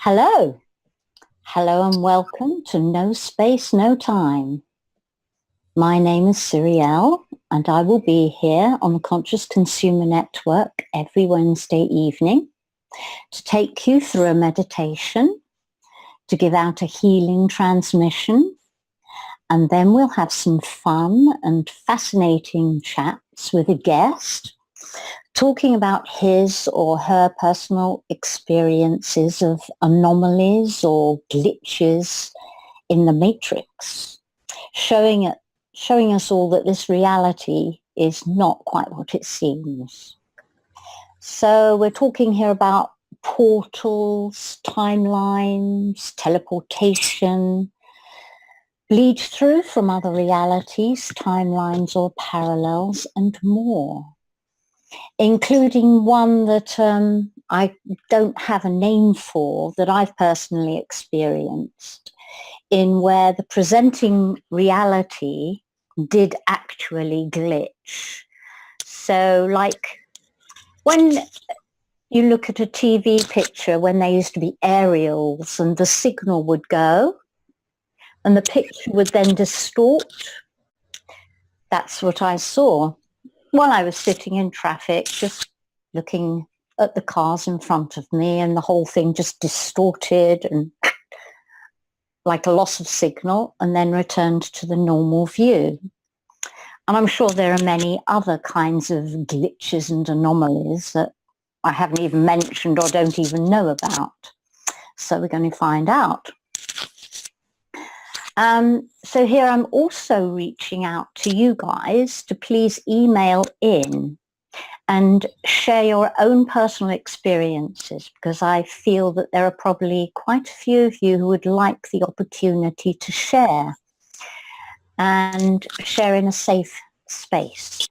Hello. Hello and welcome to No Space, No Time. My name is Cyrielle and I will be here on the Conscious Consumer Network every Wednesday evening to take you through a meditation, to give out a healing transmission, and then we'll have some fun and fascinating chats with a guest talking about his or her personal experiences of anomalies or glitches in the matrix, showing us all that this reality is not quite what it seems. So we're talking here about portals, timelines, teleportation, bleed through from other realities, timelines or parallels, and more, including one that I don't have a name for, that I've personally experienced, in where the presenting reality did actually glitch. So like when you look at a TV picture when there used to be aerials and the signal would go and the picture would then distort, that's what I saw while I was sitting in traffic, just looking at the cars in front of me, and the whole thing just distorted and like a loss of signal, and then returned to the normal view. And I'm sure there are many other kinds of glitches and anomalies that I haven't even mentioned or don't even know about. So we're going to find out. So here I'm also reaching out to you guys to please email in and share your own personal experiences, because I feel that there are probably quite a few of you who would like the opportunity to share and share in a safe space.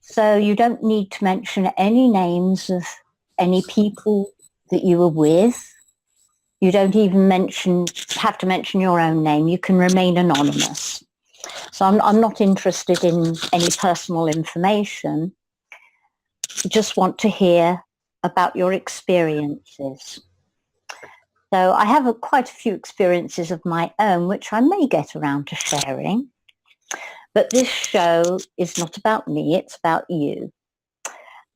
So you don't need to mention any names of any people that you were with. You don't even have to mention your own name. You can remain anonymous. So I'm not interested in any personal information. Just want to hear about your experiences. So I have quite a few experiences of my own, which I may get around to sharing. But this show is not about me, it's about you.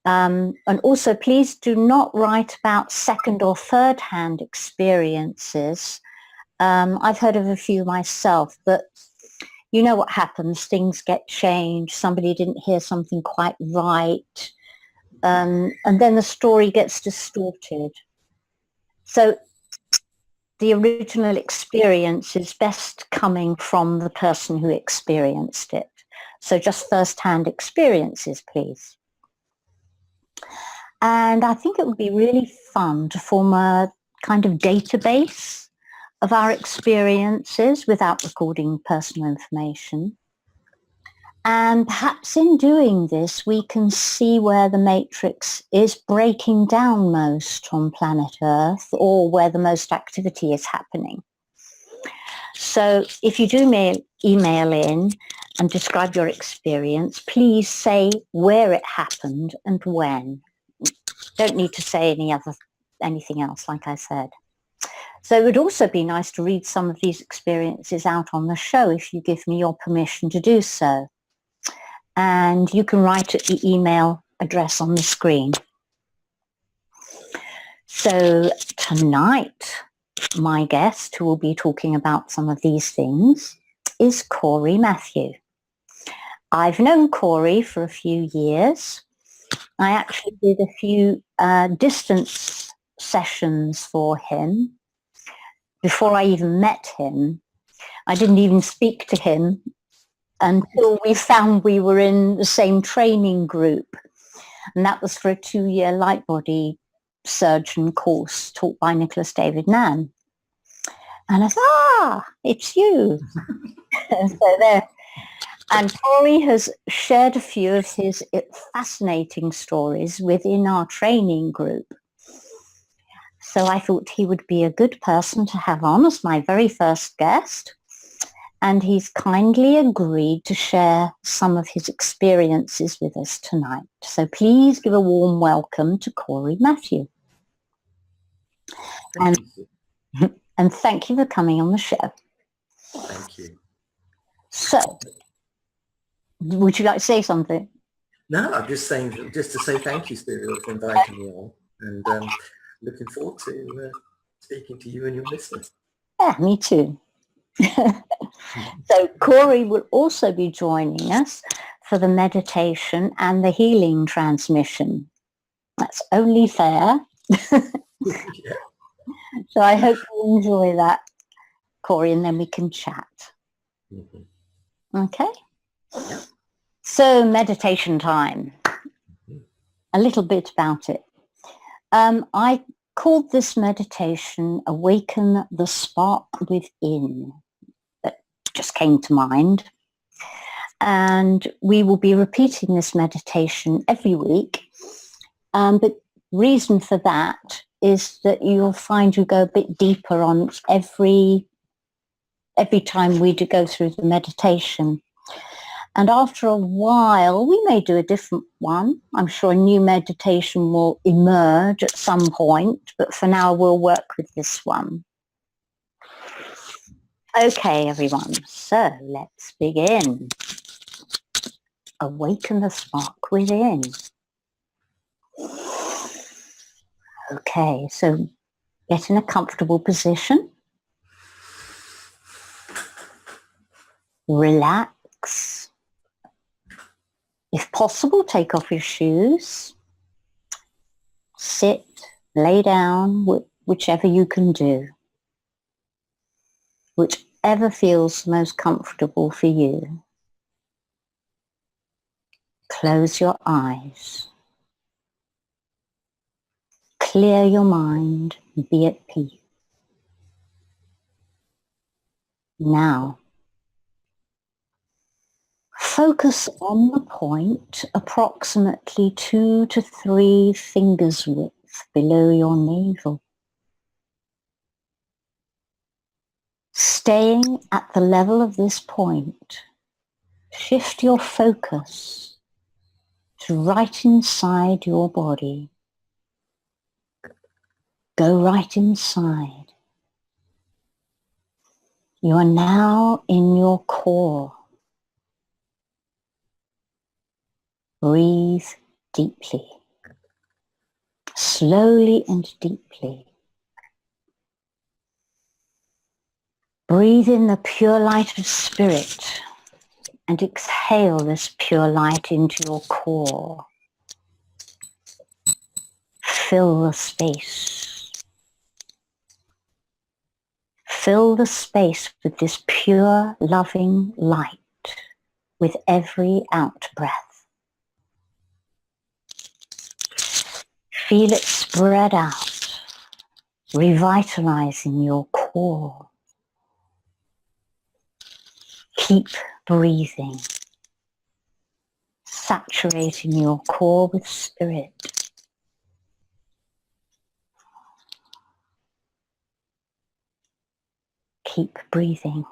And also, please do not write about second or third hand experiences. I've heard of a few myself, but you know what happens, things get changed, somebody didn't hear something quite right, and then the story gets distorted. So the original experience is best coming from the person who experienced it. So just first-hand experiences, please. And I think it would be really fun to form a kind of database of our experiences without recording personal information. And perhaps in doing this, we can see where the matrix is breaking down most on planet Earth, or where the most activity is happening. So if you do email in and describe your experience, please say where it happened and when. Don't need to say anything else, like I said. So it would also be nice to read some of these experiences out on the show if you give me your permission to do so. And you can write at the email address on the screen. So tonight, my guest, who will be talking about some of these things, is Corey Matthew. I've known Corey for a few years. I actually did a few distance sessions for him before I even met him. I didn't even speak to him until we found we were in the same training group. And that was for a 2-year light body surgeon course taught by Nicholas David Mann. And I thought, it's you. So there. And Corey has shared a few of his fascinating stories within our training group. So I thought he would be a good person to have on as my very first guest. And he's kindly agreed to share some of his experiences with us tonight. So please give a warm welcome to Corey Matthew. Thank you, Sue. And thank you for coming on the show. Thank you. So, would you like to say something? No, I'm just saying, just to say thank you, Sue, for inviting me on, and looking forward to speaking to you and your listeners. Yeah, me too. So Corey will also be joining us for the meditation and the healing transmission. That's only fair. Yeah. So I hope you enjoy that, Corey, and then we can chat. Mm-hmm. Okay? Yeah. So meditation time. A little bit about it. I called this meditation Awaken the Spark Within. That just came to mind. And we will be repeating this meditation every week. But reason for that is that you'll find you go a bit deeper on every time we do go through the meditation. And after a while, we may do a different one. I'm sure a new meditation will emerge at some point, but for now we'll work with this one. Okay, everyone, so let's begin. Awaken the spark within. Okay, so get in a comfortable position. Relax. If possible, take off your shoes. Sit, lay down, whichever you can do. Whichever feels most comfortable for you. Close your eyes. Clear your mind and be at peace. Now, focus on the point approximately 2 to 3 fingers width below your navel. Staying at the level of this point, shift your focus to right inside your body. Go right inside. You are now in your core. Breathe deeply, slowly and deeply. Breathe in the pure light of spirit and exhale this pure light into your core. Fill the space. Fill the space with this pure, loving light with every out-breath. Feel it spread out, revitalizing your core. Keep breathing, saturating your core with spirit. Keep breathing.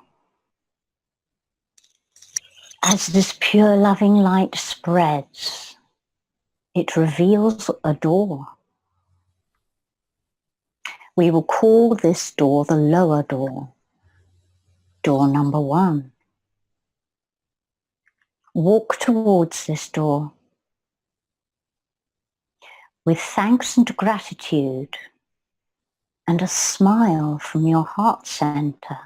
As this pure loving light spreads, it reveals a door. We will call this door the lower door. Door number 1. Walk towards this door with thanks and gratitude and a smile from your heart center.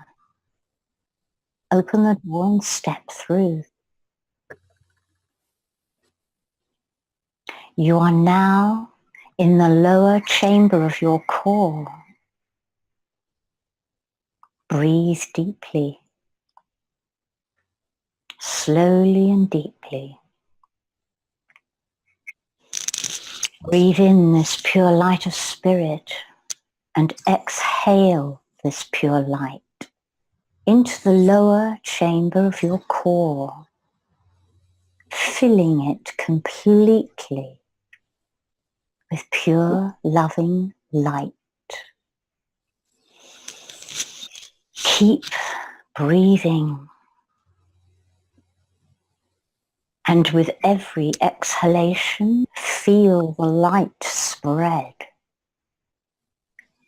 Open the door and step through. You are now in the lower chamber of your core. Breathe deeply, slowly and deeply. Breathe in this pure light of spirit and exhale this pure light into the lower chamber of your core, filling it completely with pure loving light. Keep breathing. And with every exhalation, feel the light spread.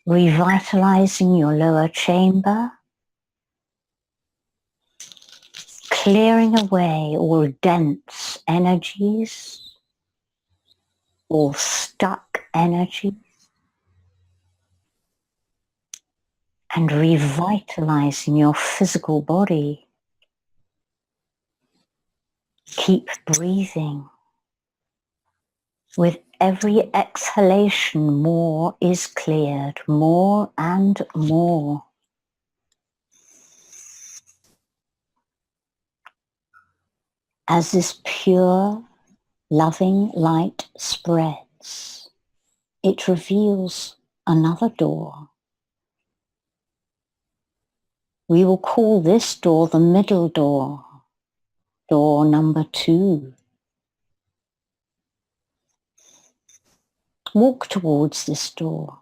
revitalizing your lower chamber, clearing away all dense energies, all stuck energy, and revitalizing your physical body. Keep breathing. With every exhalation, more is cleared, more and more. As this pure, loving light spreads, it reveals another door. We will call this door the middle door, door number 2. Walk towards this door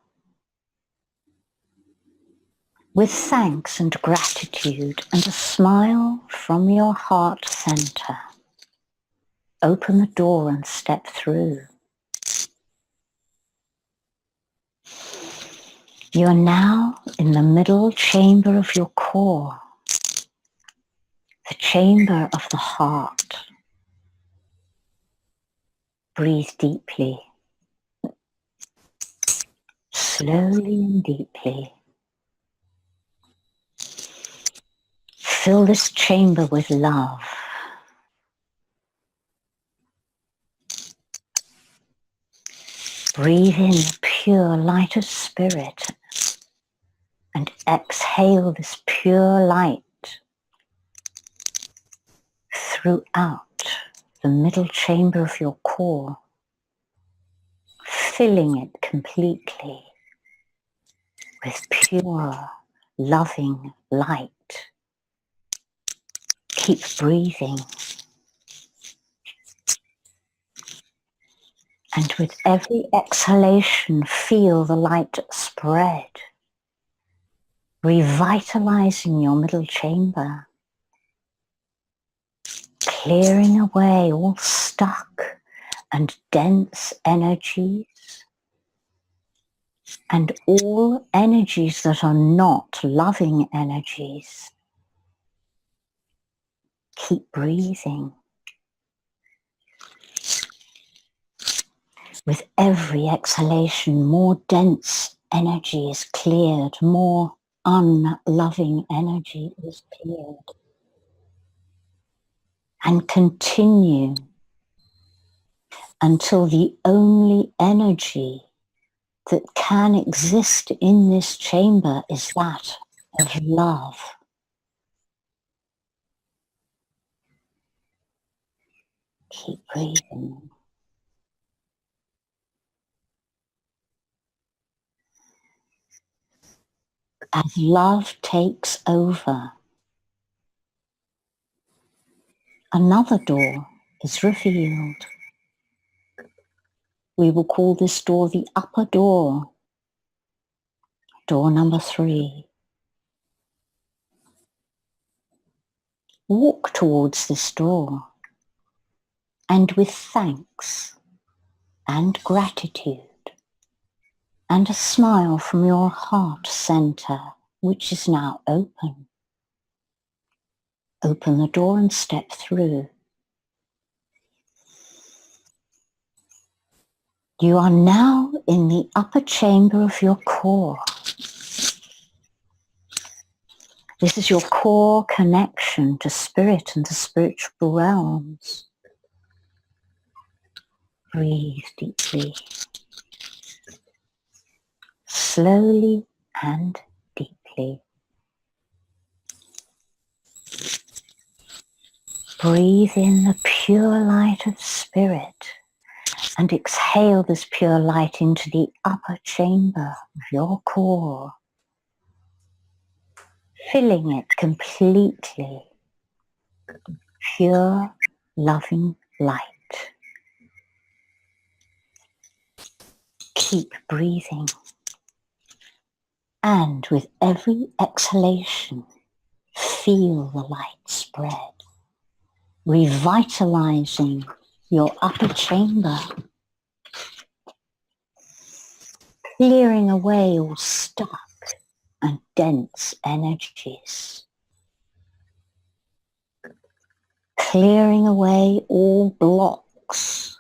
with thanks and gratitude and a smile from your heart center. Open the door and step through. You are now in the middle chamber of your core, the chamber of the heart. Breathe deeply, slowly and deeply. Fill this chamber with love. Breathe in the pure light of spirit and exhale this pure light throughout the middle chamber of your core, filling it completely with pure, loving light. Keep breathing. And with every exhalation, feel the light spread, revitalizing your middle chamber, clearing away all stuck and dense energies and all energies that are not loving energies. Keep breathing. With every exhalation, more dense energy is cleared, more unloving energy is cleared. And continue until the only energy that can exist in this chamber is that of love. Keep breathing. As love takes over, another door is revealed. We will call this door the upper door, door number 3. Walk towards this door and with thanks and gratitude and a smile from your heart center, which is now open. Open the door and step through. You are now in the upper chamber of your core. This is your core connection to spirit and the spiritual realms. Breathe deeply, slowly and deeply. Breathe in the pure light of spirit and exhale this pure light into the upper chamber of your core, filling it completely with pure, loving light. Keep breathing. And with every exhalation, feel the light spread, revitalizing your upper chamber. clearing away all stuck and dense energies, clearing away all blocks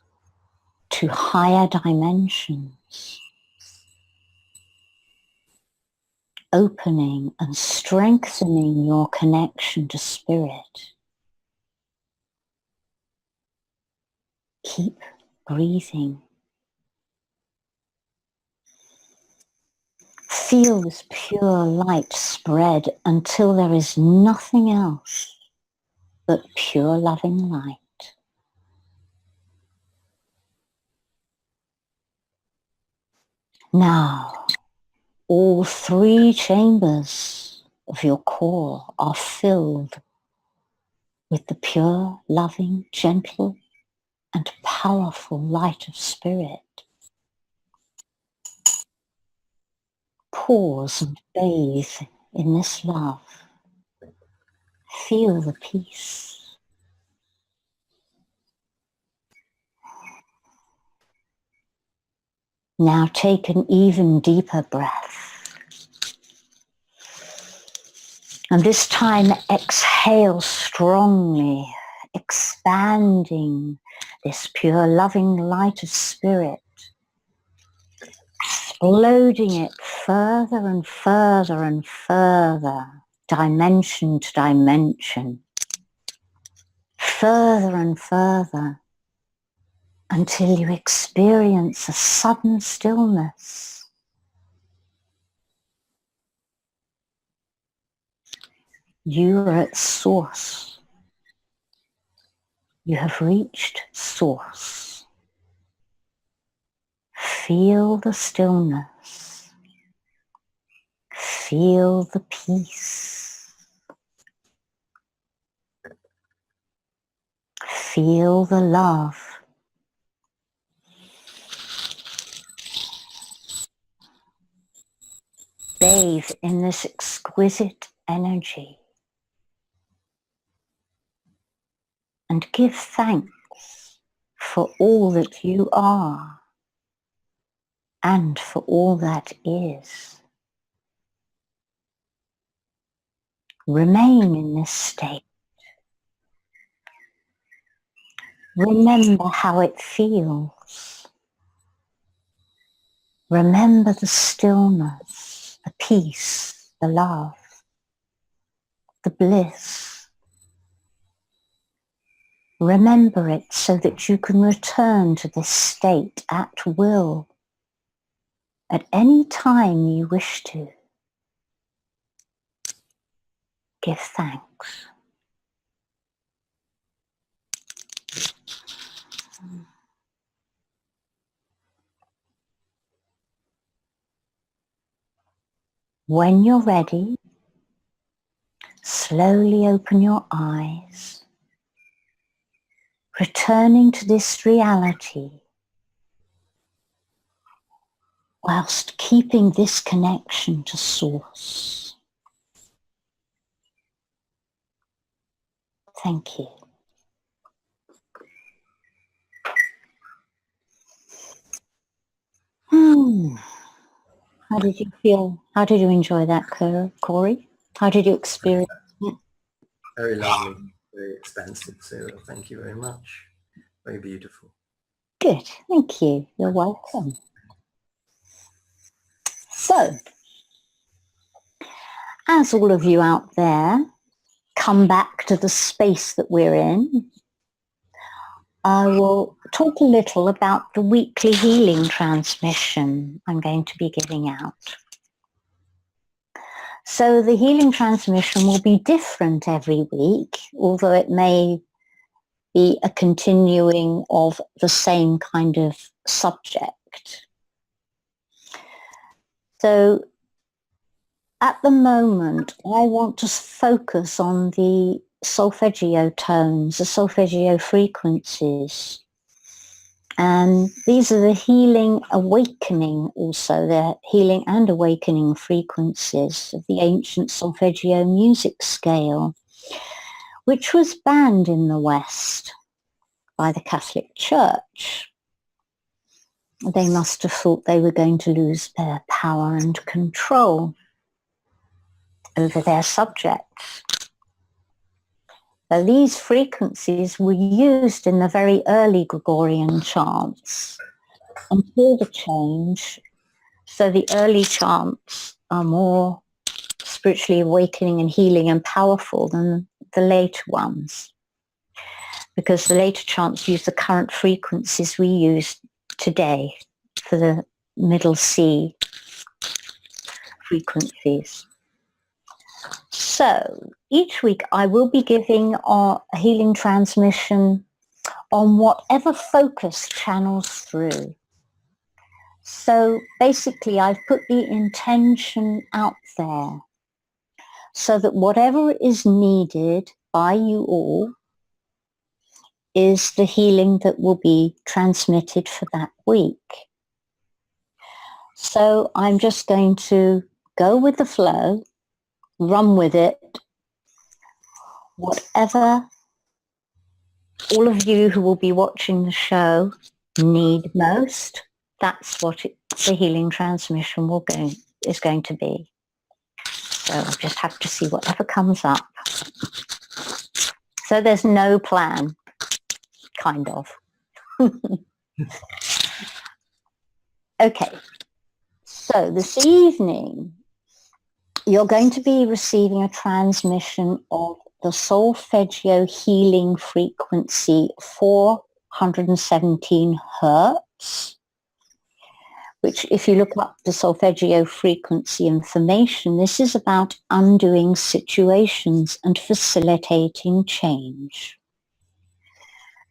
to higher dimensions, opening and strengthening your connection to spirit. Keep breathing. Feel this pure light spread until there is nothing else but pure loving light. Now, all 3 chambers of your core are filled with the pure, loving, gentle, and powerful light of spirit. Pause and bathe in this love. Feel the peace. Now take an even deeper breath. And this time exhale strongly, expanding this pure loving light of spirit, exploding it further and further and further, dimension to dimension, further and further, until you experience a sudden stillness. You are at source. You have reached source. Feel the stillness. Feel the peace. Feel the love. Bathe in this exquisite energy. And give thanks for all that you are and for all that is. Remain in this state. Remember how it feels. Remember the stillness, the peace, the love, the bliss. Remember it so that you can return to this state at will, at any time you wish to. Give thanks. When you're ready, slowly open your eyes, returning to this reality whilst keeping this connection to source. Thank you. How did you feel? How did you enjoy that, Corey? How did you experience it? Very lovely, very expansive, Cyril. Thank you very much. Very beautiful. Good, thank you. You're welcome. So, as all of you out there come back to the space that we're in, I will talk a little about the weekly healing transmission I'm going to be giving out. So the healing transmission will be different every week, although it may be a continuing of the same kind of subject. So at the moment, I want to focus on the solfeggio tones, the solfeggio frequencies. And these are the healing, awakening also, the healing and awakening frequencies of the ancient solfeggio music scale, which was banned in the West by the Catholic Church. they must have thought they were going to lose their power and control over their subjects. So these frequencies were used in the very early Gregorian chants until the change. So the early chants are more spiritually awakening and healing and powerful than the later ones, because the later chants use the current frequencies we use today for the middle C frequencies. So each week I will be giving a healing transmission on whatever focus channels through. So basically I've put the intention out there so that whatever is needed by you all is the healing that will be transmitted for that week. So I'm just going to go with the flow, run with it. Whatever all of you who will be watching the show need most, that's what the healing transmission is going to be. So I just have to see whatever comes up. So there's no plan, kind of. Okay, so this evening you're going to be receiving a transmission of the Solfeggio healing frequency 417 Hertz, which if you look up the Solfeggio frequency information, this is about undoing situations and facilitating change.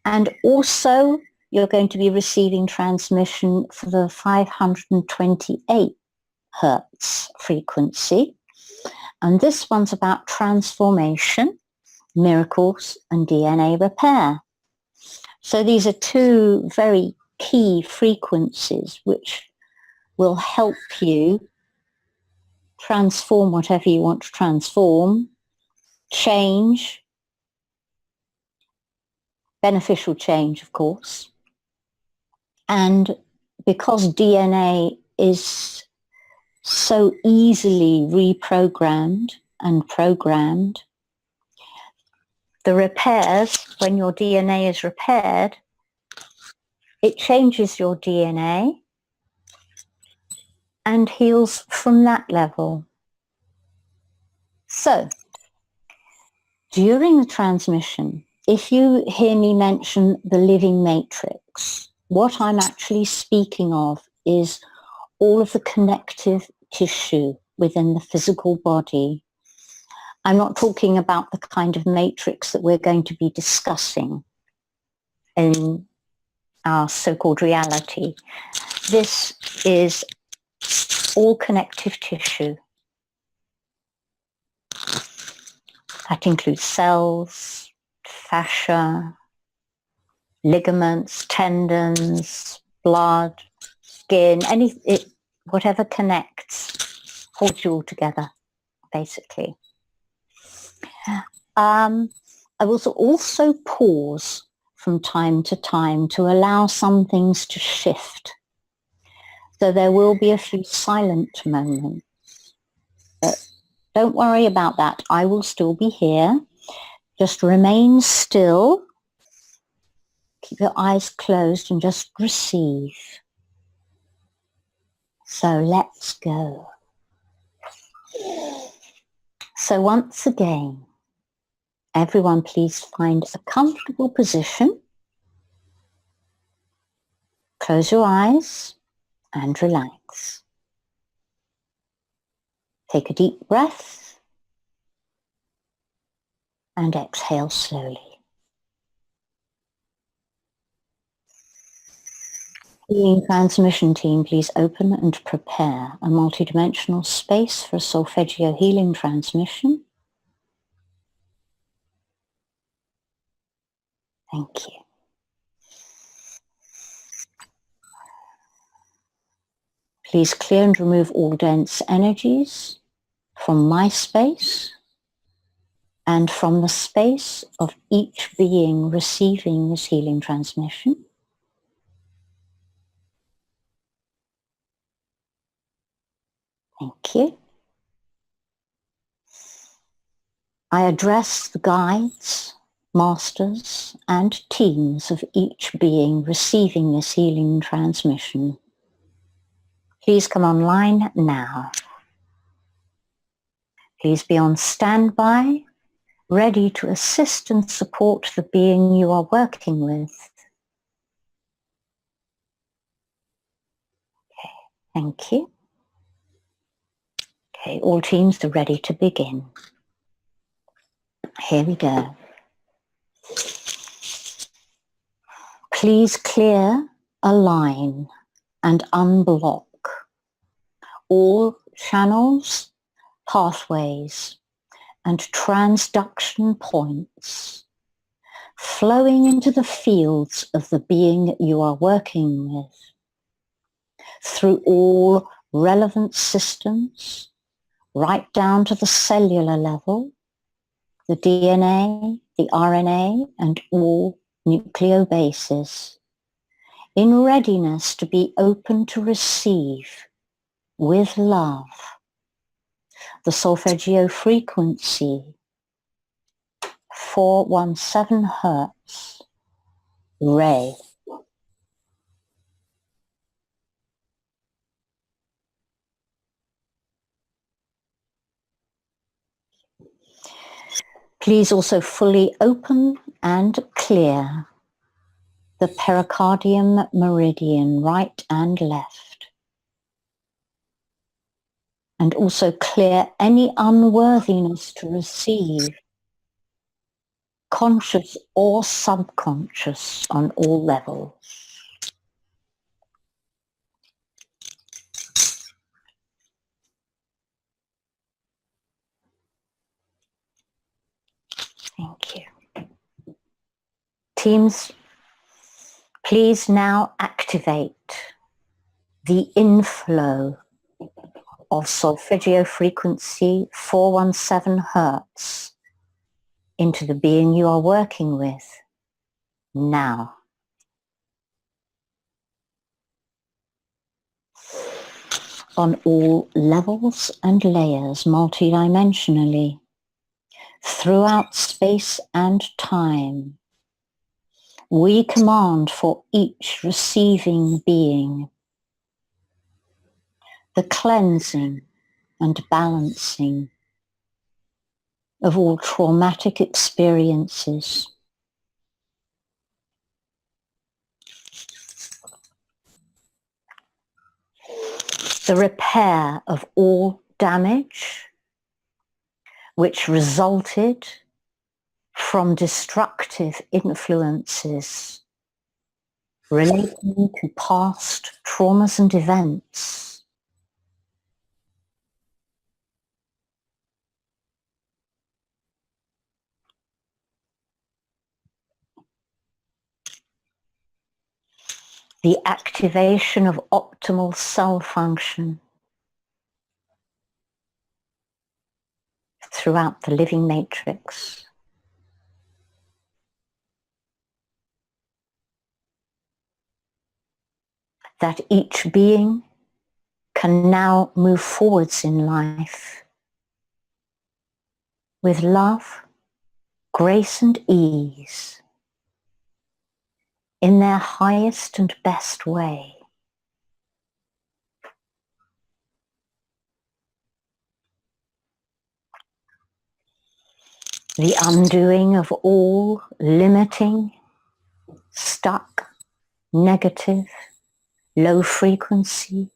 And also you're going to be receiving transmission for the 528 Hertz frequency. And this one's about transformation, miracles, and DNA repair. So these are two very key frequencies which will help you transform whatever you want to transform, change, beneficial change, of course. And because DNA is so easily reprogrammed and programmed, the repairs, when your DNA is repaired, it changes your DNA and heals from that level. So, during the transmission, if you hear me mention the living matrix, what I'm actually speaking of is all of the connective tissue within the physical body. I'm not talking about the kind of matrix that we're going to be discussing in our so-called reality. This is all connective tissue. That includes cells, fascia, ligaments, tendons, blood, skin, whatever connects, holds you all together, basically. I will also pause from time to time to allow some things to shift. So there will be a few silent moments. But don't worry about that. I will still be here. Just remain still. Keep your eyes closed and just receive. So let's go. So once again, everyone please find a comfortable position. Close your eyes and relax. Take a deep breath and exhale slowly. Healing transmission team, please open and prepare a multidimensional space for a Solfeggio healing transmission. Thank you. Please clear and remove all dense energies from my space and from the space of each being receiving this healing transmission. Thank you. I address the guides, masters, and teams of each being receiving this healing transmission. Please come online now. Please be on standby, ready to assist and support the being you are working with. Okay, thank you. Okay, all teams are ready to begin. Here we go. Please clear, align, and unblock all channels, pathways, and transduction points flowing into the fields of the being you are working with through all relevant systems, right down to the cellular level, the DNA, the RNA, and all nucleobases, in readiness to be open to receive, with love, the solfeggio frequency 417 Hertz ray. Please also fully open and clear the pericardium meridian, right and left. And also clear any unworthiness to receive, conscious or subconscious, on all levels. Thank you. Teams, please now activate the inflow of solfeggio frequency 417 Hertz into the being you are working with now. On all levels and layers, multidimensionally, throughout space and time, we command for each receiving being the cleansing and balancing of all traumatic experiences, the repair of all damage which resulted from destructive influences relating to past traumas and events, the activation of optimal cell function throughout the living matrix, that each being can now move forwards in life with love, grace and ease in their highest and best way. The undoing of all limiting, stuck, negative, low frequency,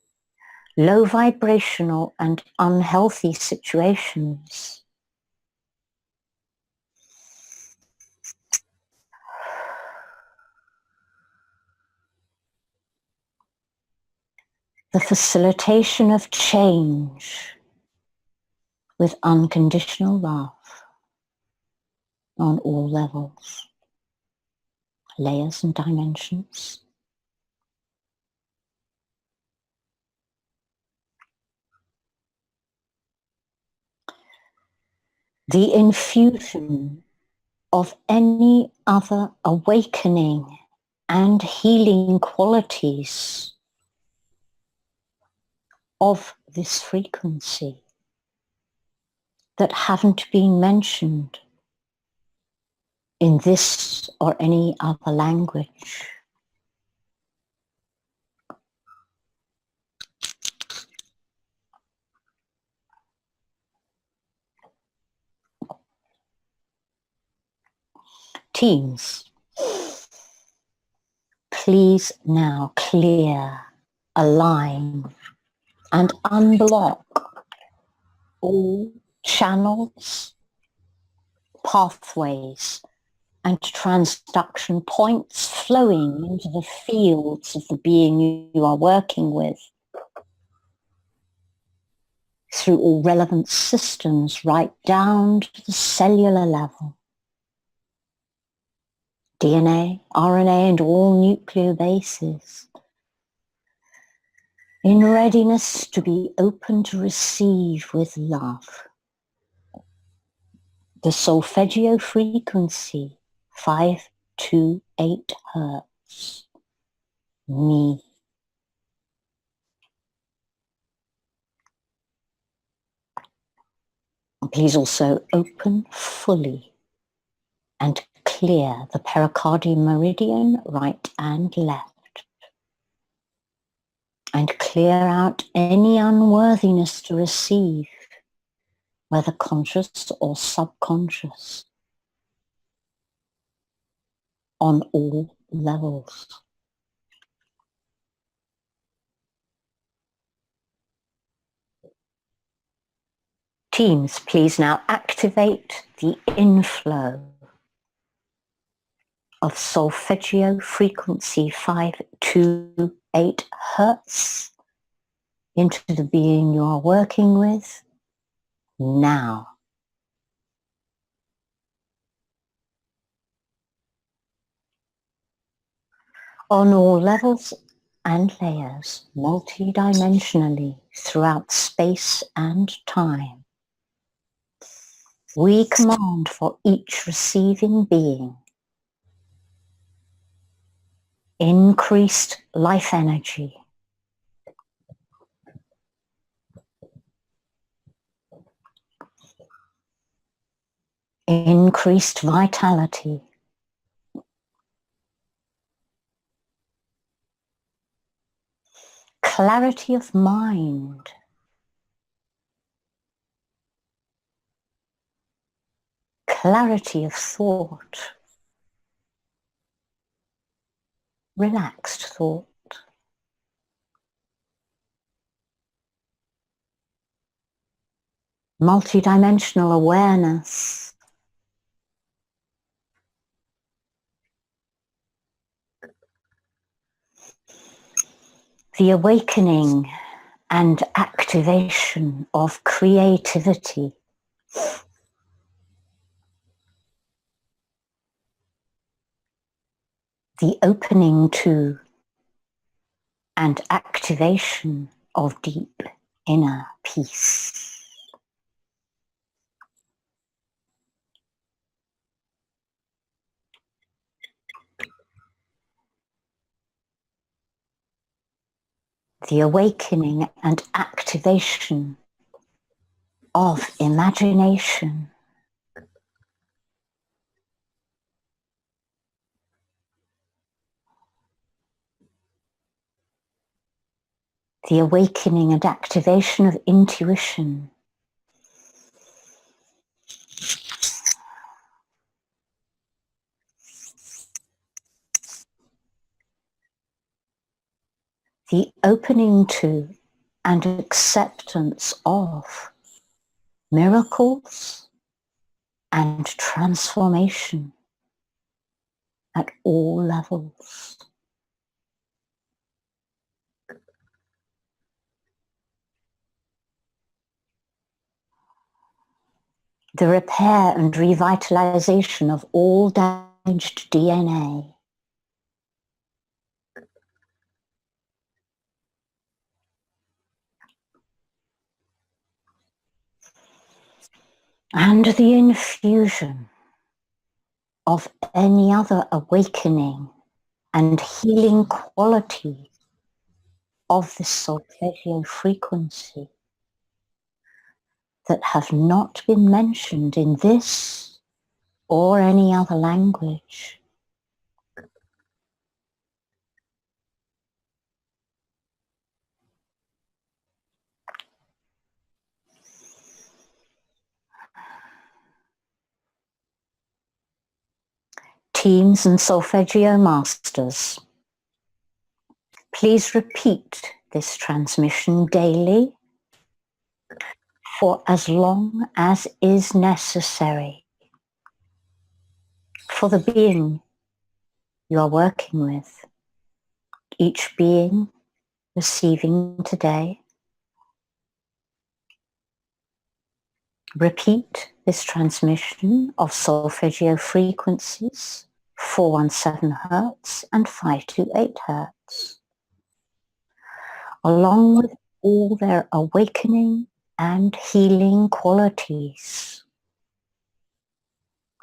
low vibrational and unhealthy situations. The facilitation of change with unconditional love on all levels, layers and dimensions. The infusion of any other awakening and healing qualities of this frequency that haven't been mentioned in this or any other language. Teams, please now clear, align, and unblock all channels, pathways, and transduction points flowing into the fields of the being you are working with, through all relevant systems right down to the cellular level. DNA, RNA, and all nucleobases, in readiness to be open to receive with love the solfeggio frequency 528 Hertz, me. Please also open fully and clear the pericardial meridian right and left, and clear out any unworthiness to receive, whether conscious or subconscious, on all levels. Teams, please now activate the inflow of solfeggio frequency 528 Hertz into the being you are working with now. On all levels and layers, multidimensionally throughout space and time, we command for each receiving being increased life energy, increased vitality, clarity of mind, clarity of thought, relaxed thought, multidimensional awareness, the awakening and activation of creativity, the opening to and activation of deep inner peace. The awakening and activation of imagination, the awakening and activation of intuition, the opening to and acceptance of miracles and transformation at all levels. The repair and revitalization of all damaged DNA. And the infusion of any other awakening and healing quality of the solfeggio frequency that have not been mentioned in this or any other language. Teams and solfeggio masters, please repeat this transmission daily for as long as is necessary for the being you are working with, each being receiving today. Repeat this transmission of solfeggio frequencies 417 Hertz and 528 Hertz, along with all their awakening and healing qualities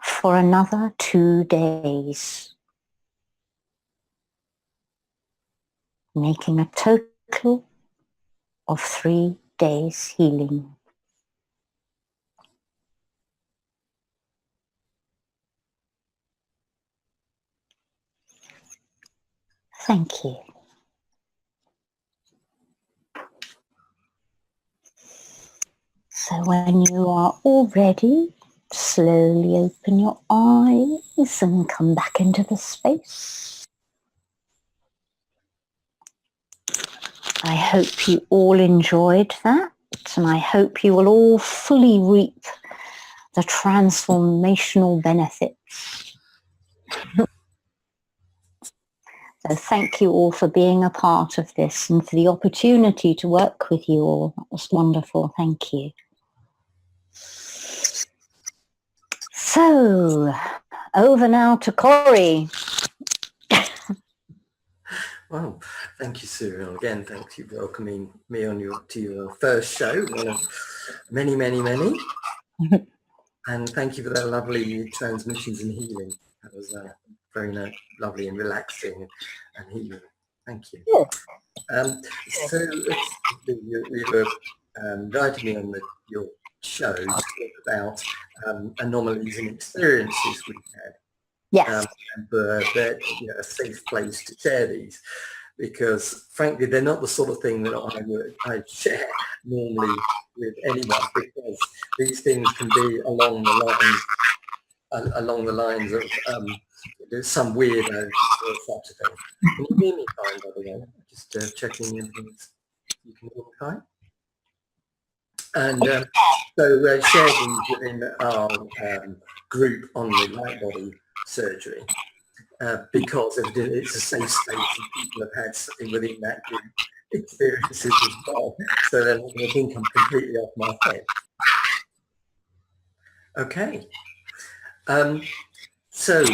for another 2 days, making a total of 3 days healing. Thank you. So when you are all ready, slowly open your eyes and come back into the space. I hope you all enjoyed that, and I hope you will all fully reap the transformational benefits. So thank you all for being a part of this and for the opportunity to work with you all. That was wonderful. Thank you. So over now to Corey. Well, thank you, Cyril. Again, thank you for welcoming me on to your first show, one of many, many, many. And thank you for that lovely transmissions and healing. That was very lovely and relaxing and healing. Thank you. Yeah. So you were inviting me on your show to talk about anomalies and experiences we've had. Yes. And they're a safe place to share these, because frankly they're not the sort of thing that I'd share normally with anyone, because these things can be along the lines of there's some weirdo or such a thing. Can you hear me fine, by the way? Just checking everything's, you can hear me fine? And so share these within our group on the light body surgery, because it's a safe space and people have had something within that group experiences as well, so they're not going to think I'm completely off my head. Okay. So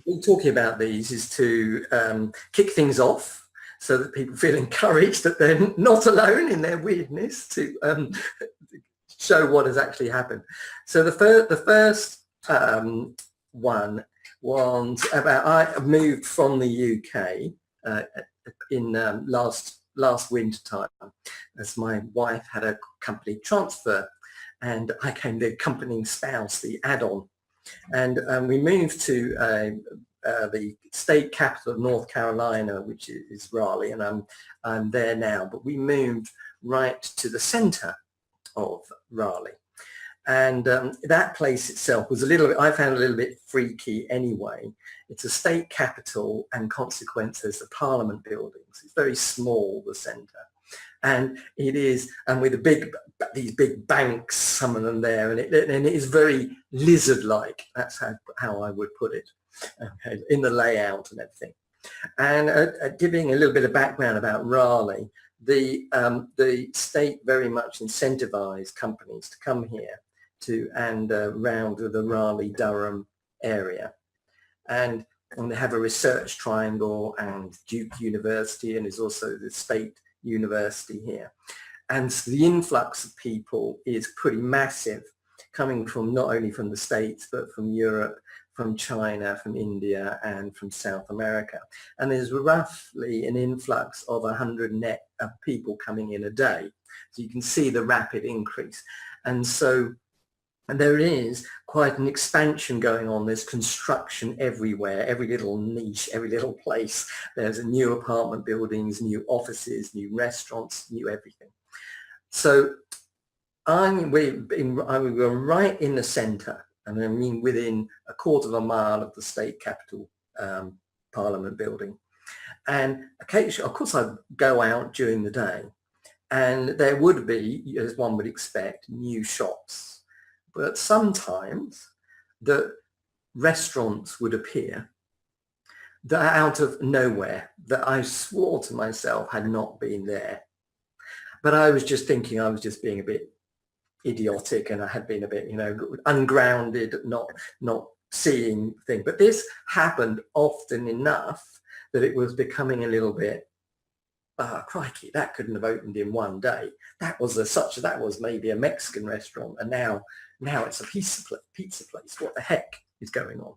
me talking about these is to kick things off, so that people feel encouraged that they're not alone in their weirdness, to show what has actually happened. So the first one was about, I moved from the UK in last winter time, as my wife had a company transfer, and I came the accompanying spouse, the add-on, and we moved to the state capital of North Carolina, which is Raleigh, and I'm there now. But we moved right to the centre of Raleigh, and that place itself was I found a little bit freaky anyway. It's a state capital, and consequently the Parliament buildings. It's very small, the centre, and it is, and with these big banks, some of them there, and it is very lizard-like. That's how I would put it, okay, in the layout and everything. And giving a little bit of background about Raleigh, the state very much incentivized companies to come here and round the Raleigh-Durham area, and they have a research triangle and Duke University, and is also the state university here. And so the influx of people is pretty massive, coming from not only from the States, but from Europe, from China, from India, and from South America. And there's roughly an influx of 100 net people coming in a day. So you can see the rapid increase. And so there is quite an expansion going on. There's construction everywhere, every little niche, every little place. There's new apartment buildings, new offices, new restaurants, new everything. So we were right in the centre, and I mean within a quarter of a mile of the state capitol Parliament building. And occasionally, of course, I'd go out during the day, and there would be, as one would expect, new shops. But sometimes the restaurants would appear that are out of nowhere, that I swore to myself had not been there. But I was just thinking I was just being a bit idiotic, and I had been a bit, ungrounded, not seeing thing. But this happened often enough that it was becoming a little bit, crikey, that couldn't have opened in one day. That was maybe a Mexican restaurant, and now it's a pizza place. What the heck is going on?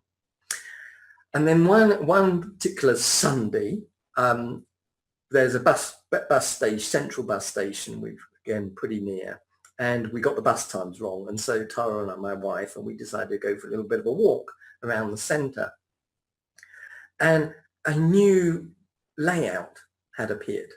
And then one particular Sunday, there's a bus station, central bus station, which again pretty near, and we got the bus times wrong. And so Tara and my wife, and we decided to go for a little bit of a walk around the centre. And a new layout had appeared.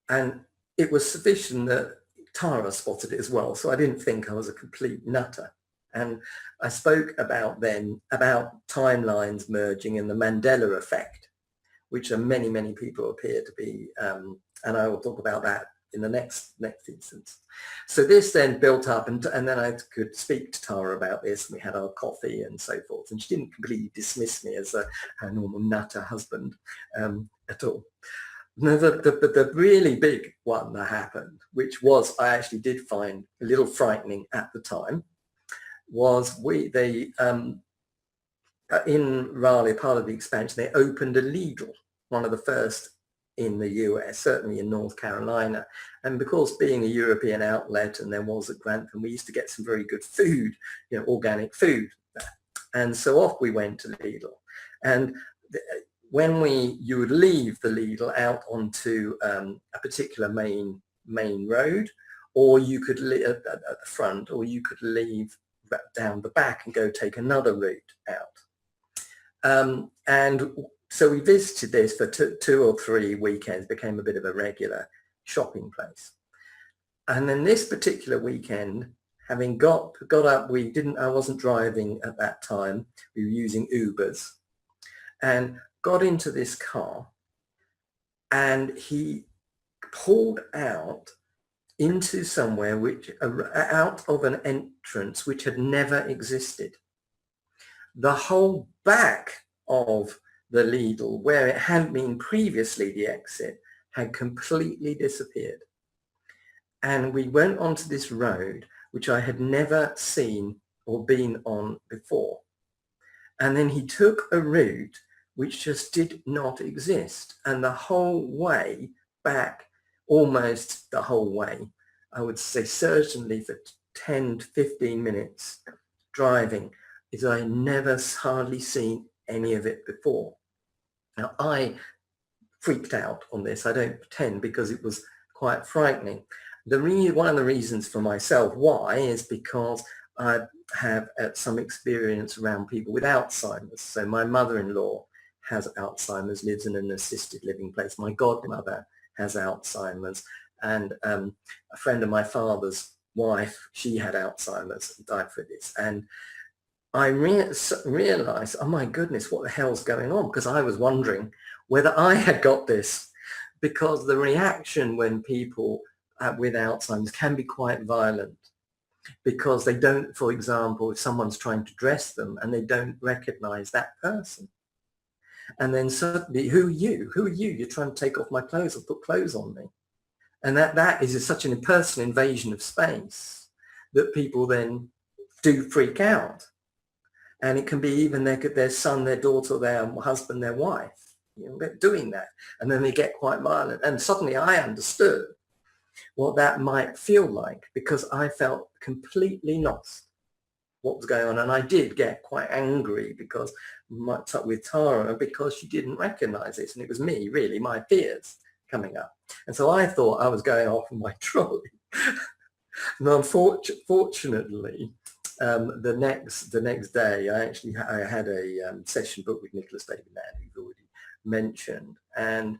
And it was sufficient that Tara spotted it as well. So I didn't think I was a complete nutter. And I spoke about timelines merging and the Mandela effect, which are many, many people appear to be. And I will talk about that in the next instance. So this then built up, and then I could speak to Tara about this, and we had our coffee and so forth. And she didn't completely dismiss me as her normal nutter husband at all. No, the really big one that happened, which was I actually did find a little frightening at the time, was in Raleigh, part of the expansion, they opened a Lidl, one of the first in the US, certainly in North Carolina. And because being a European outlet, and there was at Grantham, we used to get some very good food, organic food there. And so off we went to Lidl. And when you would leave the Lidl out onto a particular main road, or you could at the front, or you could leave down the back and go take another route out. And so we visited this for two or three weekends, became a bit of a regular shopping place. And then this particular weekend, having got up, I wasn't driving at that time, we were using Ubers, and got into this car, and he pulled out into somewhere out of an entrance which had never existed. The whole back of the Lidl, where it had been previously the exit, had completely disappeared. And we went onto this road which I had never seen or been on before. And then he took a route which just did not exist. And the whole way back, almost the whole way, I would say certainly for 10 to 15 minutes driving, is I never hardly seen any of it before. Now, I freaked out on this. I don't pretend, because it was quite frightening. One of the reasons for myself why is because I have some experience around people with Alzheimer's. So my mother-in-law has Alzheimer's, lives in an assisted living place. My godmother has Alzheimer's, and a friend of my father's wife, she had Alzheimer's and died for this. And I realized, oh my goodness, what the hell's going on? Because I was wondering whether I had got this, because the reaction when people with Alzheimer's can be quite violent, because they don't, for example, if someone's trying to dress them and they don't recognize that person. And then suddenly, who are you? Who are you? You're trying to take off my clothes or put clothes on me. And that is such an impersonal invasion of space that people then do freak out. And it can be even their son, their daughter, their husband, their wife, they're doing that. And then they get quite violent. And suddenly I understood what that might feel like, because I felt completely lost what was going on. And I did get quite angry because with Tara, because she didn't recognize it. And it was me, really, my fears coming up. And so I thought I was going off on my trolley. And unfortunately, the next day, I had a session booked with Nicholas David Land, who've already mentioned, and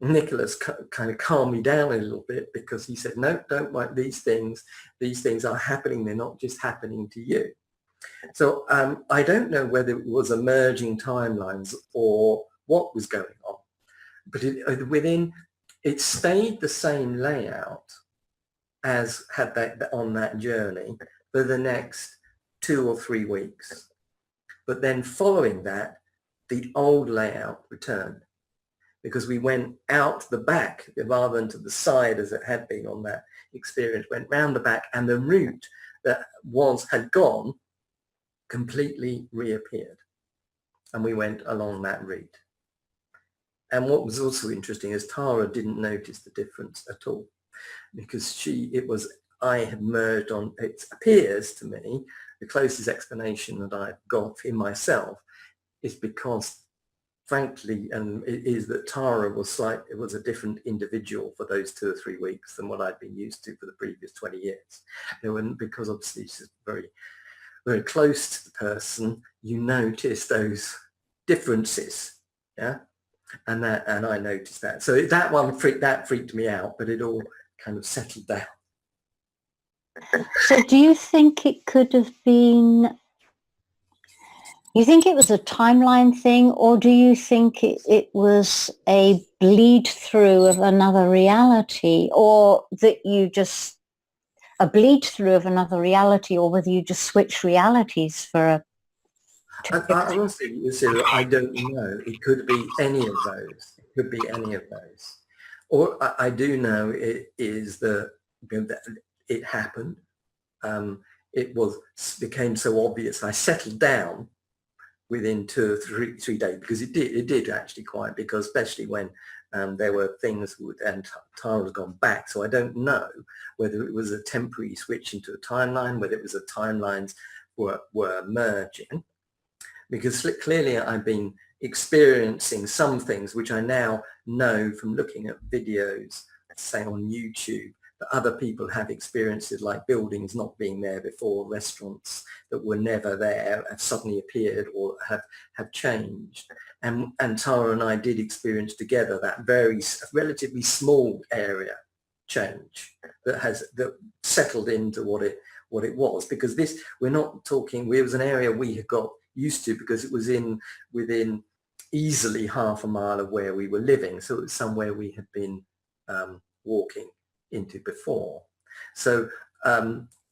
Nicholas kind of calmed me down a little bit, because he said, no, don't worry, these things are happening. They're not just happening to you. So I don't know whether it was emerging timelines or what was going on, but it stayed the same layout as had that on that journey for the next 2 or 3 weeks. But then following that, the old layout returned, because we went out the back rather than to the side as it had been on that experience, went round the back, and the route that had gone completely reappeared, and we went along that route. And what was also interesting is Tara didn't notice the difference at all, because I had merged on, it appears to me, the closest explanation that I've got in myself is because, frankly, and it is that Tara was a different individual for those 2 or 3 weeks than what I'd been used to for the previous 20 years. Because obviously she's very, very close to the person, you notice those differences, yeah? And I noticed that. So that freaked me out, but it all kind of settled down. So do you think it could have been, you think it was a timeline thing, or do you think it was a bleed through of another reality, or that you just, a bleed through of another reality, or whether you just switch realities for a... Honestly, I don't know. It could be any of those. It could be any of those. Or I do know it is that it happened. It became so obvious. I settled down within 2 or 3 days, because it did actually quite, because especially when there were things and Tara has gone back. So I don't know whether it was a temporary switch into a timeline, whether it was the timelines were merging, because clearly I've been experiencing some things which I now know from looking at videos, say on YouTube, that other people have experiences, like buildings not being there before, restaurants that were never there have suddenly appeared or have changed. And Tara and I did experience together that very relatively small area change that settled into what it was, because we're not talking, it was an area we had got used to, because it was within easily half a mile of where we were living. So it was somewhere we had been walking into before. So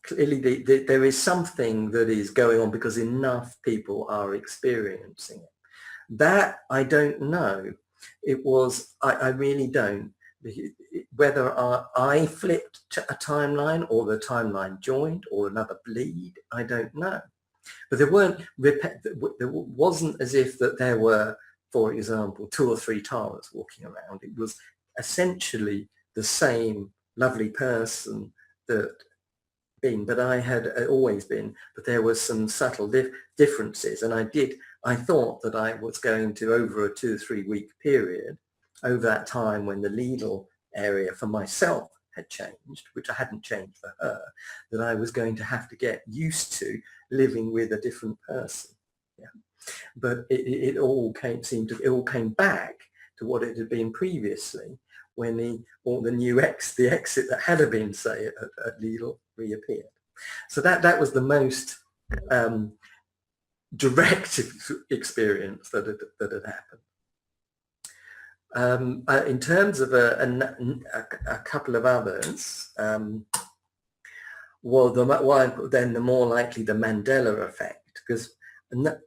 clearly there is something that is going on, because enough people are experiencing it. That I don't know. I really don't. Whether I flipped a timeline, or the timeline joined, or another bleed, I don't know. But there wasn't as if that there were, for example, 2 or 3 Taras walking around. It was essentially the same lovely person but I had always been, but there was some subtle differences. And I thought that I was going to, over a 2 or 3 week period, over that time when the Lidl area for myself had changed, which I hadn't changed for her, that I was going to have to get used to living with a different person. Yeah. But it all came back to what it had been previously, when the exit that had been, say, at Lidl reappeared. So that was the most direct experience that had happened. In terms of a couple of others, then the more likely the Mandela effect, because I'm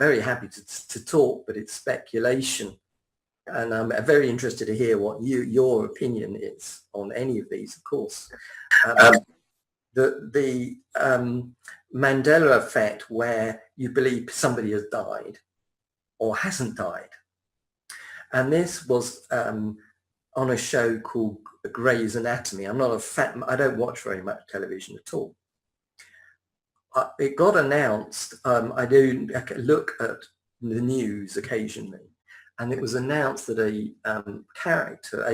very happy to talk, but it's speculation. And I'm very interested to hear what your opinion is on any of these, of course. The Mandela effect, where you believe somebody has died or hasn't died. And this was on a show called Grey's Anatomy. I'm not a fan, I don't watch very much television at all. It got announced, I do look at the news occasionally, and it was announced that a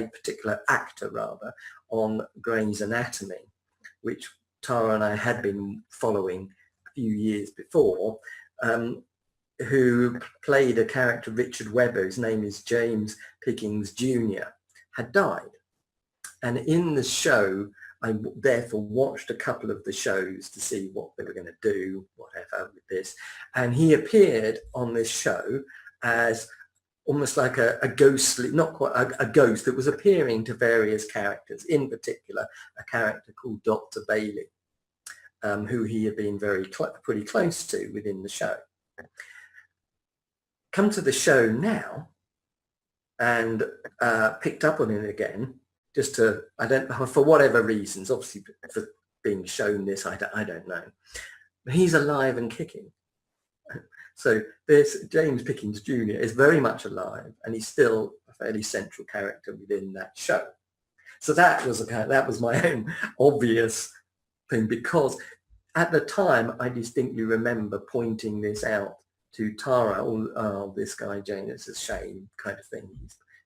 particular actor rather, on Grey's Anatomy, which Tara and I had been following a few years before, who played a character, Richard Webber, his name is James Pickens Jr., had died. And in the show, I therefore watched a couple of the shows to see what they were going to do, whatever, with this. And he appeared on this show as almost like a ghostly, not quite a ghost that was appearing to various characters, in particular a character called Dr. Bailey, who he had been pretty close to within the show. Come to the show now and picked up on it again, just to, I don't, for whatever reasons, obviously for being shown this, I don't know. But he's alive and kicking. So this James Pickens Jr. is very much alive, and he's still a fairly central character within that show. So that was my own obvious thing, because at the time I distinctly remember pointing this out to Tara. Oh, this guy Jane, it's a shame, kind of thing.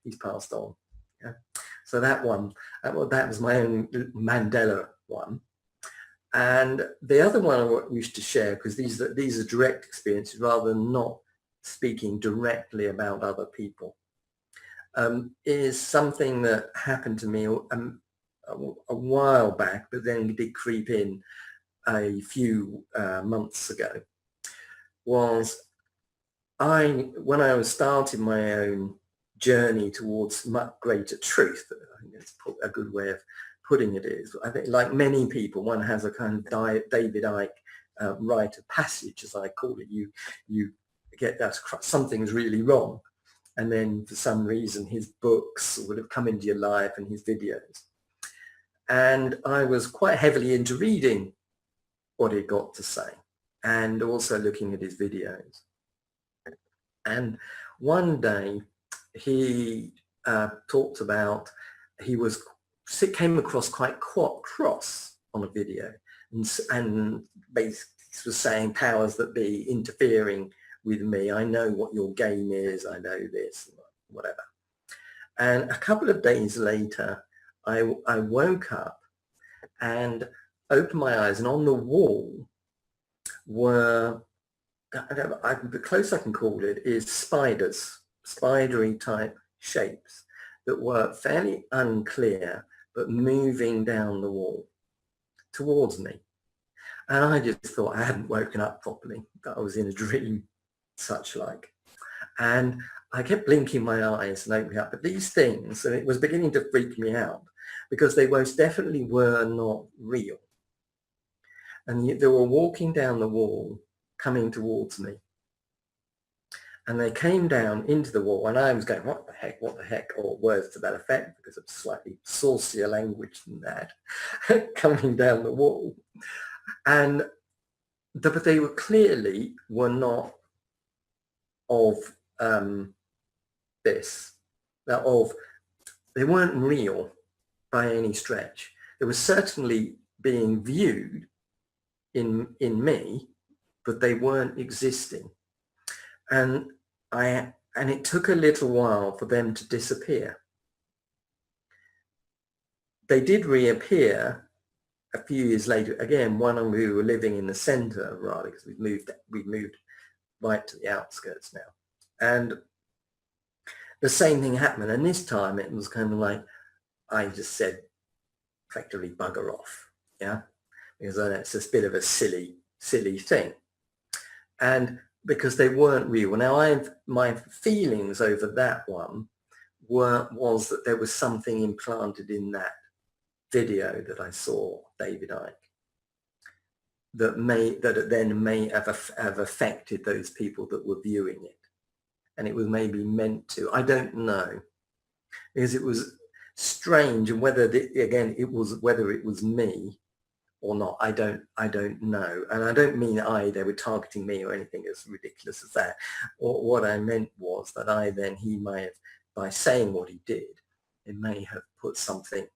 He's passed on. Yeah. So that was my own Mandela one. And the other one I wish to share, because these are direct experiences rather than not speaking directly about other people, is something that happened to me a while back, but then did creep in a few months ago. Was when I was starting my own journey towards much greater truth, I think that's a good way of putting it is, I think like many people, one has a kind of David Icke rite of passage, as I call it. You get that something's really wrong, and then for some reason his books would have come into your life and his videos. And I was quite heavily into reading what he got to say and also looking at his videos. And one day he talked about, came across quite cross on a video, and basically was saying, powers that be interfering with me, I know what your game is, I know this, whatever. And a couple of days later I woke up and opened my eyes, and on the wall were, the close I can call it is spiders, spidery type shapes that were fairly unclear but moving down the wall towards me. And I just thought I hadn't woken up properly, that I was in a dream, such like. And I kept blinking my eyes and opening up, but these things, and it was beginning to freak me out, because they most definitely were not real. And they were walking down the wall, coming towards me. And they came down into the wall, and I was going, what the heck, or words to that effect, because it's slightly saucier language than that, coming down the wall. And but they clearly were not of they weren't real by any stretch. They were certainly being viewed in me, but they weren't existing. And it took a little while for them to disappear. They did reappear a few years later. Again, one we were living in the centre rather, because we've moved right to the outskirts now. And the same thing happened. And this time it was kind of like, I just said, effectively, bugger off. Yeah. Because it's a bit of a silly thing. And because they weren't real. Now, my feelings over that one was that there was something implanted in that video that I saw, David Icke, that then may have affected those people that were viewing it, and it was maybe meant to. I don't know, because it was strange, and whether it was me or not, I don't know. And I don't mean they were targeting me or anything as ridiculous as that. Or what I meant was that he may have, by saying what he did, it may have put something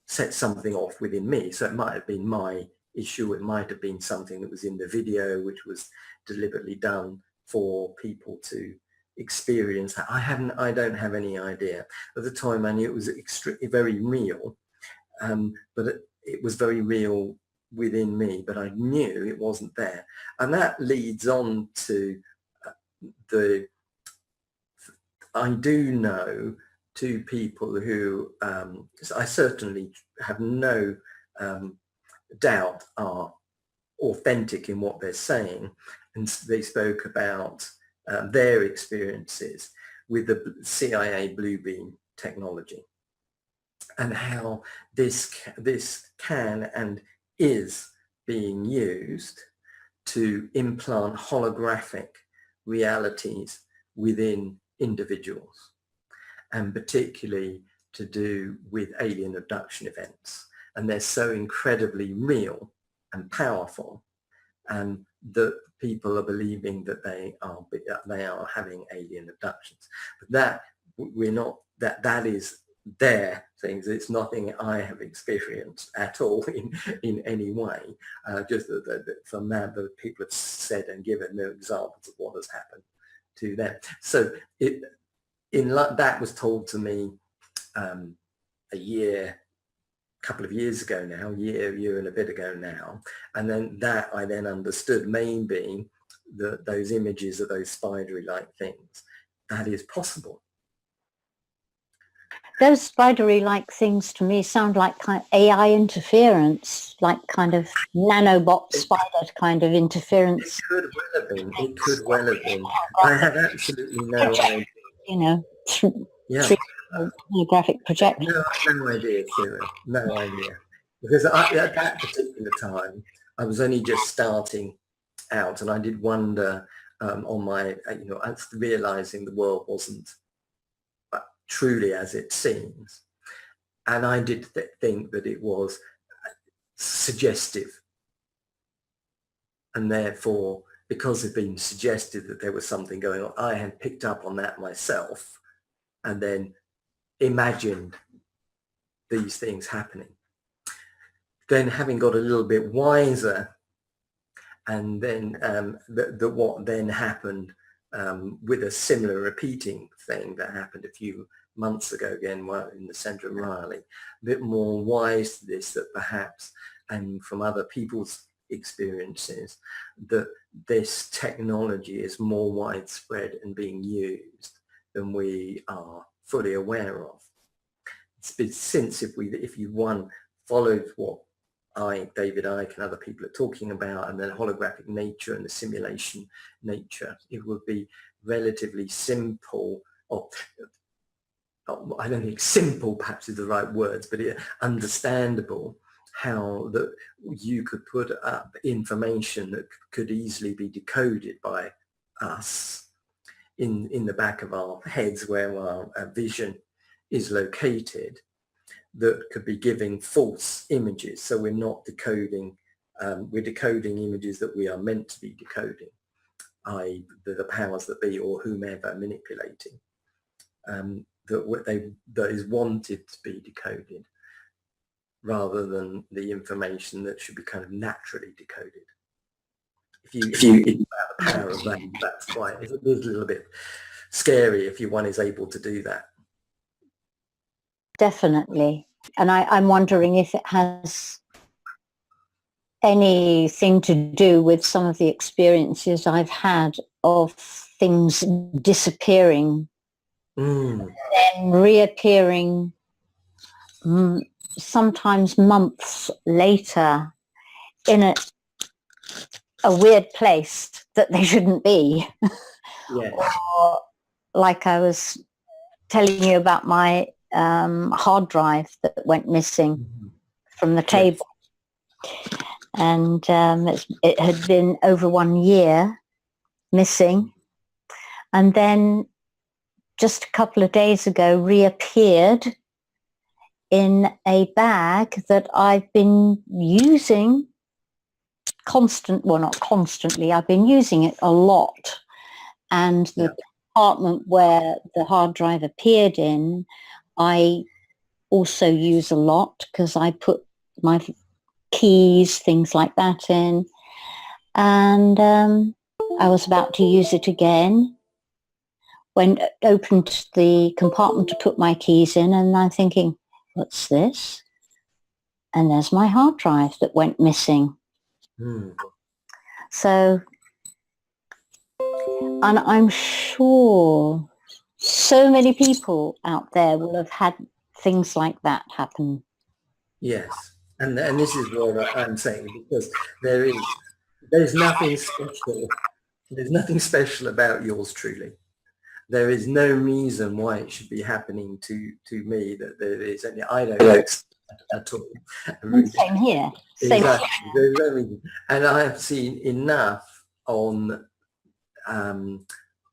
set something off within me. So it might have been my issue. It might have been something that was in the video, which was deliberately done for people to experience that. I don't have any idea. At the time, I knew it was very real, but it was very real within me, but I knew it wasn't there. And that leads on to I do know two people who I certainly have no doubt are authentic in what they're saying, and they spoke about their experiences with the CIA Bluebeam technology and how this can and is being used to implant holographic realities within individuals, and particularly to do with alien abduction events. And they're so incredibly real and powerful, and that people are believing that they are having alien abductions. But that is their things. It's nothing I have experienced at all in any way. Just that from that, the people have said and given no examples of what has happened to them. So that was told to me a couple of years ago now, year and a bit ago now, and then that I then understood maybe those images of those spidery-like things, that is possible. Those spidery-like things to me sound like kind of AI interference, like kind of nanobot spider kind of interference. It could well have been. It could well have been. I have absolutely no idea. You know, holographic projection. No idea, Sarah. No idea. Because at that particular time, I was only just starting out, and I did wonder on my, realizing the world wasn't truly as it seems. And I did think that it was suggestive. And therefore, because it had been suggested that there was something going on, I had picked up on that myself and then imagined these things happening. Then having got a little bit wiser, and then what then happened with a similar repeating thing that happened a few months ago again in the centre of Raleigh, a bit more wise to this, that perhaps, and from other people's experiences, that this technology is more widespread and being used than we are fully aware of. Since if you followed what David Icke and other people are talking about, and then holographic nature and the simulation nature, it would be relatively simple, or I don't think simple perhaps is the right words, but understandable, how that you could put up information that could easily be decoded by us in the back of our heads where our vision is located, that could be giving false images. So we're not decoding, we're decoding images that we are meant to be decoding, i.e. the powers that be or whomever manipulating, that is wanted to be decoded, rather than the information that should be kind of naturally decoded. If you think about the power of that, that's quite, it is a little bit scary if one is able to do that. Definitely. And I'm wondering if it has anything to do with some of the experiences I've had of things disappearing and then reappearing sometimes months later in a weird place that they shouldn't be. Yes. Or like I was telling you about my hard drive that went missing from the table. And it had been over 1 year missing, and then just a couple of days ago reappeared in a bag that I've been using not constantly, I've been using it a lot. And the compartment where the hard drive appeared in, I also use a lot because I put my keys, things like that in. And I was about to use it again when I opened the compartment to put my keys in, and I'm thinking, what's this? And there's my hard drive that went missing. So, and I'm sure so many people out there will have had things like that happen. Yes, and this is what I'm saying, because there's nothing special. There's nothing special about yours truly. There is no reason why it should be happening to me that there is any. I don't know at all. Same here. Same Exactly. There's no reason. And I have seen enough on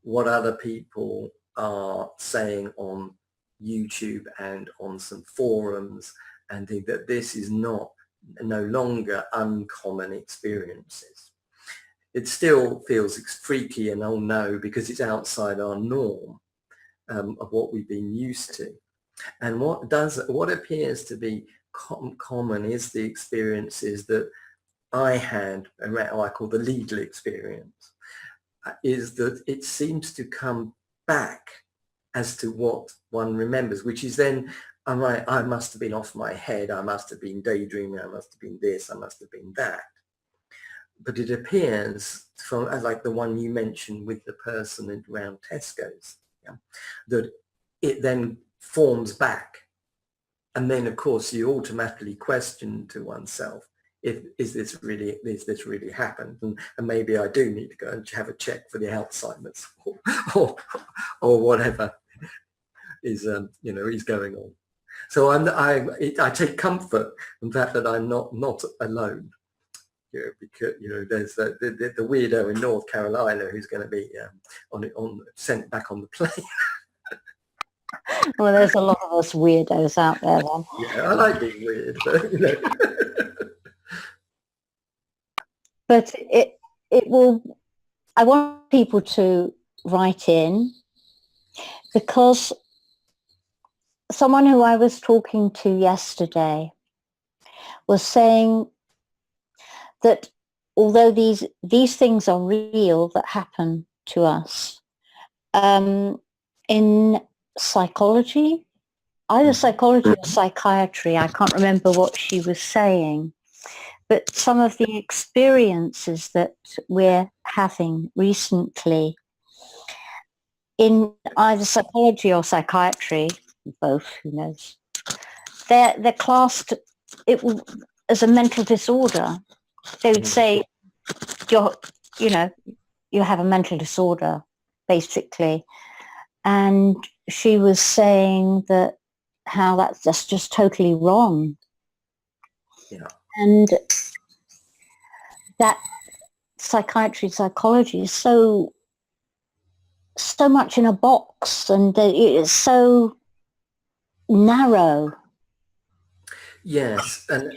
what other people are saying on YouTube and on some forums, and think that this is no longer uncommon experiences. It still feels freaky and oh no, because it's outside our norm of what we've been used to. And what appears to be common is the experiences that I had around, I call the Lidl experience, is that it seems to come back as to what one remembers, which is then, I must have been off my head, I must have been daydreaming, I must have been this, I must have been that. But it appears from, like the one you mentioned with the person around Tesco's, that it then forms back. And then, of course, you automatically question to oneself, is this really happened? And maybe I do need to go and have a check for the Alzheimer's or whatever is is going on. So I take comfort in the fact that I'm not alone. Because there's the weirdo in North Carolina who's going to be sent back on the plane. Well, there's a lot of us weirdos out there then. Yeah, I like being weird, but But it will. I want people to write in, because someone who I was talking to yesterday was saying that although these things are real that happen to us, in psychology, either psychology or psychiatry, I can't remember what she was saying, but some of the experiences that we're having recently in either psychology or psychiatry, both, who knows, they're classed as a mental disorder. They would say, you have a mental disorder, basically. And she was saying that how that's just totally wrong. Yeah. And that psychiatry, psychology is so much in a box, and it's so narrow. Yes, and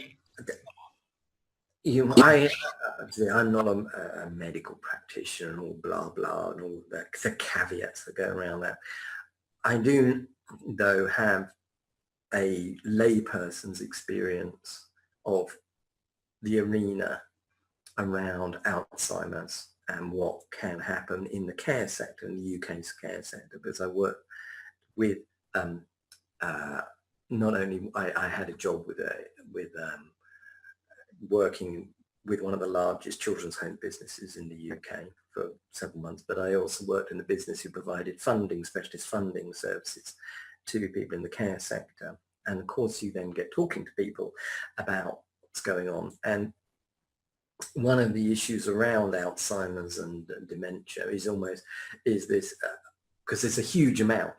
I'm not a medical practitioner and all blah blah and all the caveats that go around that. I do, though, have a layperson's experience of the arena around Alzheimer's and what can happen in the care sector, in the UK's care sector, because I work with not only I had a job with working with one of the largest children's home businesses in the UK for several months, but I also worked in the business who provided specialist funding services to people in the care sector. And of course, you then get talking to people about what's going on. And one of the issues around Alzheimer's and dementia is this, because there's a huge amount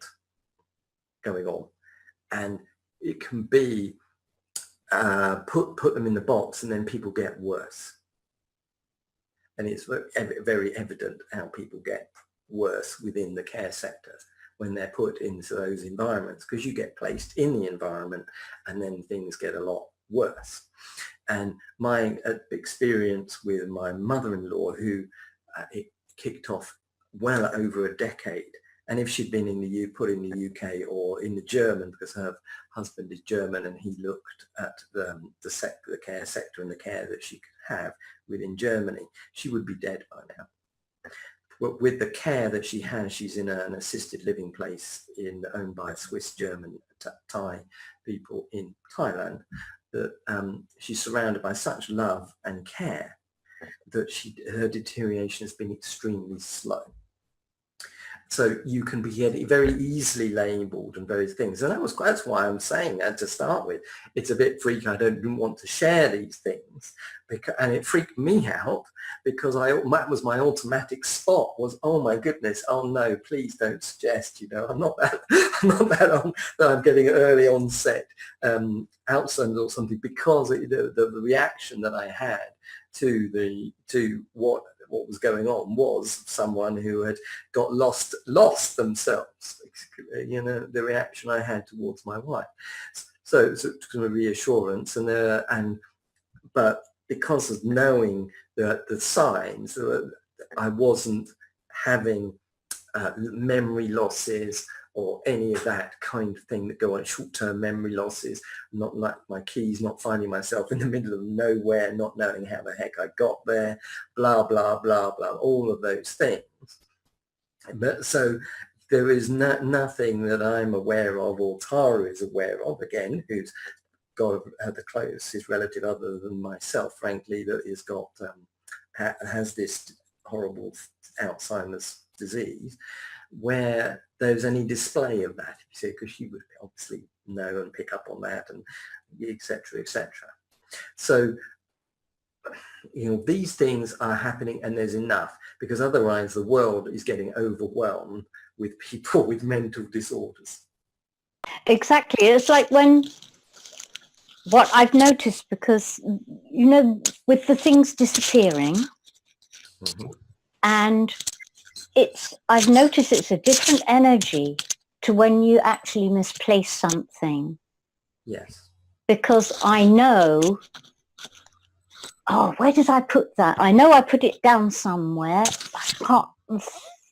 going on, and it can be put them in the box and then people get worse. And it's very evident how people get worse within the care sector when they're put into those environments, because you get placed in the environment and then things get a lot worse. And my experience with my mother-in-law, who it kicked off well over a decade And if she'd been in the put in the UK or in the German, because her husband is German and he looked at the care sector and the care that she could have within Germany, she would be dead by now. But with the care that she has, she's in an assisted living place owned by Swiss, German, Thai people in Thailand, that she's surrounded by such love and care that her deterioration has been extremely slow. So you can be very easily labelled and various things. And that's why I'm saying that to start with. It's a bit freaky. I don't want to share these things, and it freaked me out because that was my automatic spot was, oh my goodness, oh no, please don't suggest, I'm not that that I'm getting early onset Alzheimer's or something, because the reaction that I had to what was going on was someone who had got lost themselves, the reaction I had towards my wife. So it's kind of reassurance, but because of knowing the signs, I wasn't having memory losses or any of that kind of thing that go on, short-term memory losses, not like my keys, not finding myself in the middle of nowhere, not knowing how the heck I got there, blah, blah, blah, blah, all of those things. But so there is nothing that I'm aware of, or Tara is aware of, again, who's got the closest relative other than myself, frankly, that has this horrible Alzheimer's disease, where there's any display of that, you see, because she would obviously know and pick up on that, and etc., etc. So, these things are happening, and there's enough, because otherwise the world is getting overwhelmed with people with mental disorders. Exactly. It's like what I've noticed, because, with the things disappearing, Mm-hmm. and I've noticed it's a different energy to when you actually misplace something. Yes. Because I know, where did I put that? I know I put it down somewhere. I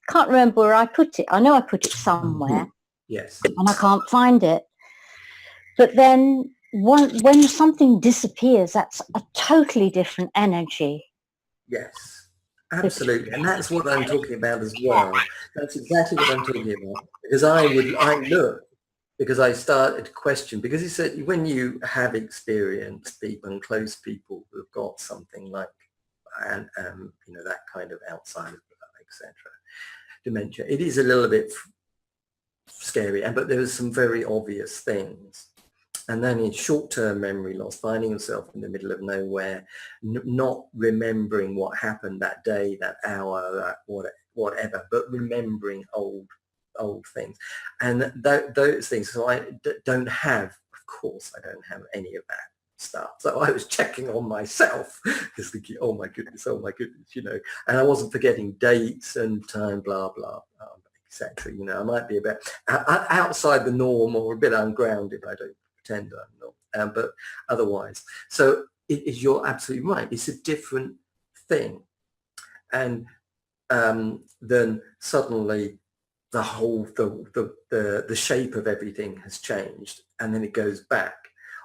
can't remember where I put it. I know I put it somewhere. Yes. And I can't find it. But then when something disappears, that's a totally different energy. Yes. Absolutely, and that's what I'm talking about as well. That's exactly what I'm talking about. Because I started to question, because he said when you have experienced people and close people who have got something like, that kind of Alzheimer's, etc., dementia, it is a little bit scary, but there are some very obvious things. And then in short-term memory loss, finding yourself in the middle of nowhere, not remembering what happened that day, that hour, that whatever, but remembering old things. And those things, so I don't have, of course, I don't have any of that stuff. So I was checking on myself, just thinking, oh my goodness, and I wasn't forgetting dates and time, blah, blah, etc. I might be a bit outside the norm or a bit ungrounded. I don't pretend I'm not, but otherwise. So you're absolutely right. It's a different thing. And then suddenly the whole, the shape of everything has changed, and then it goes back.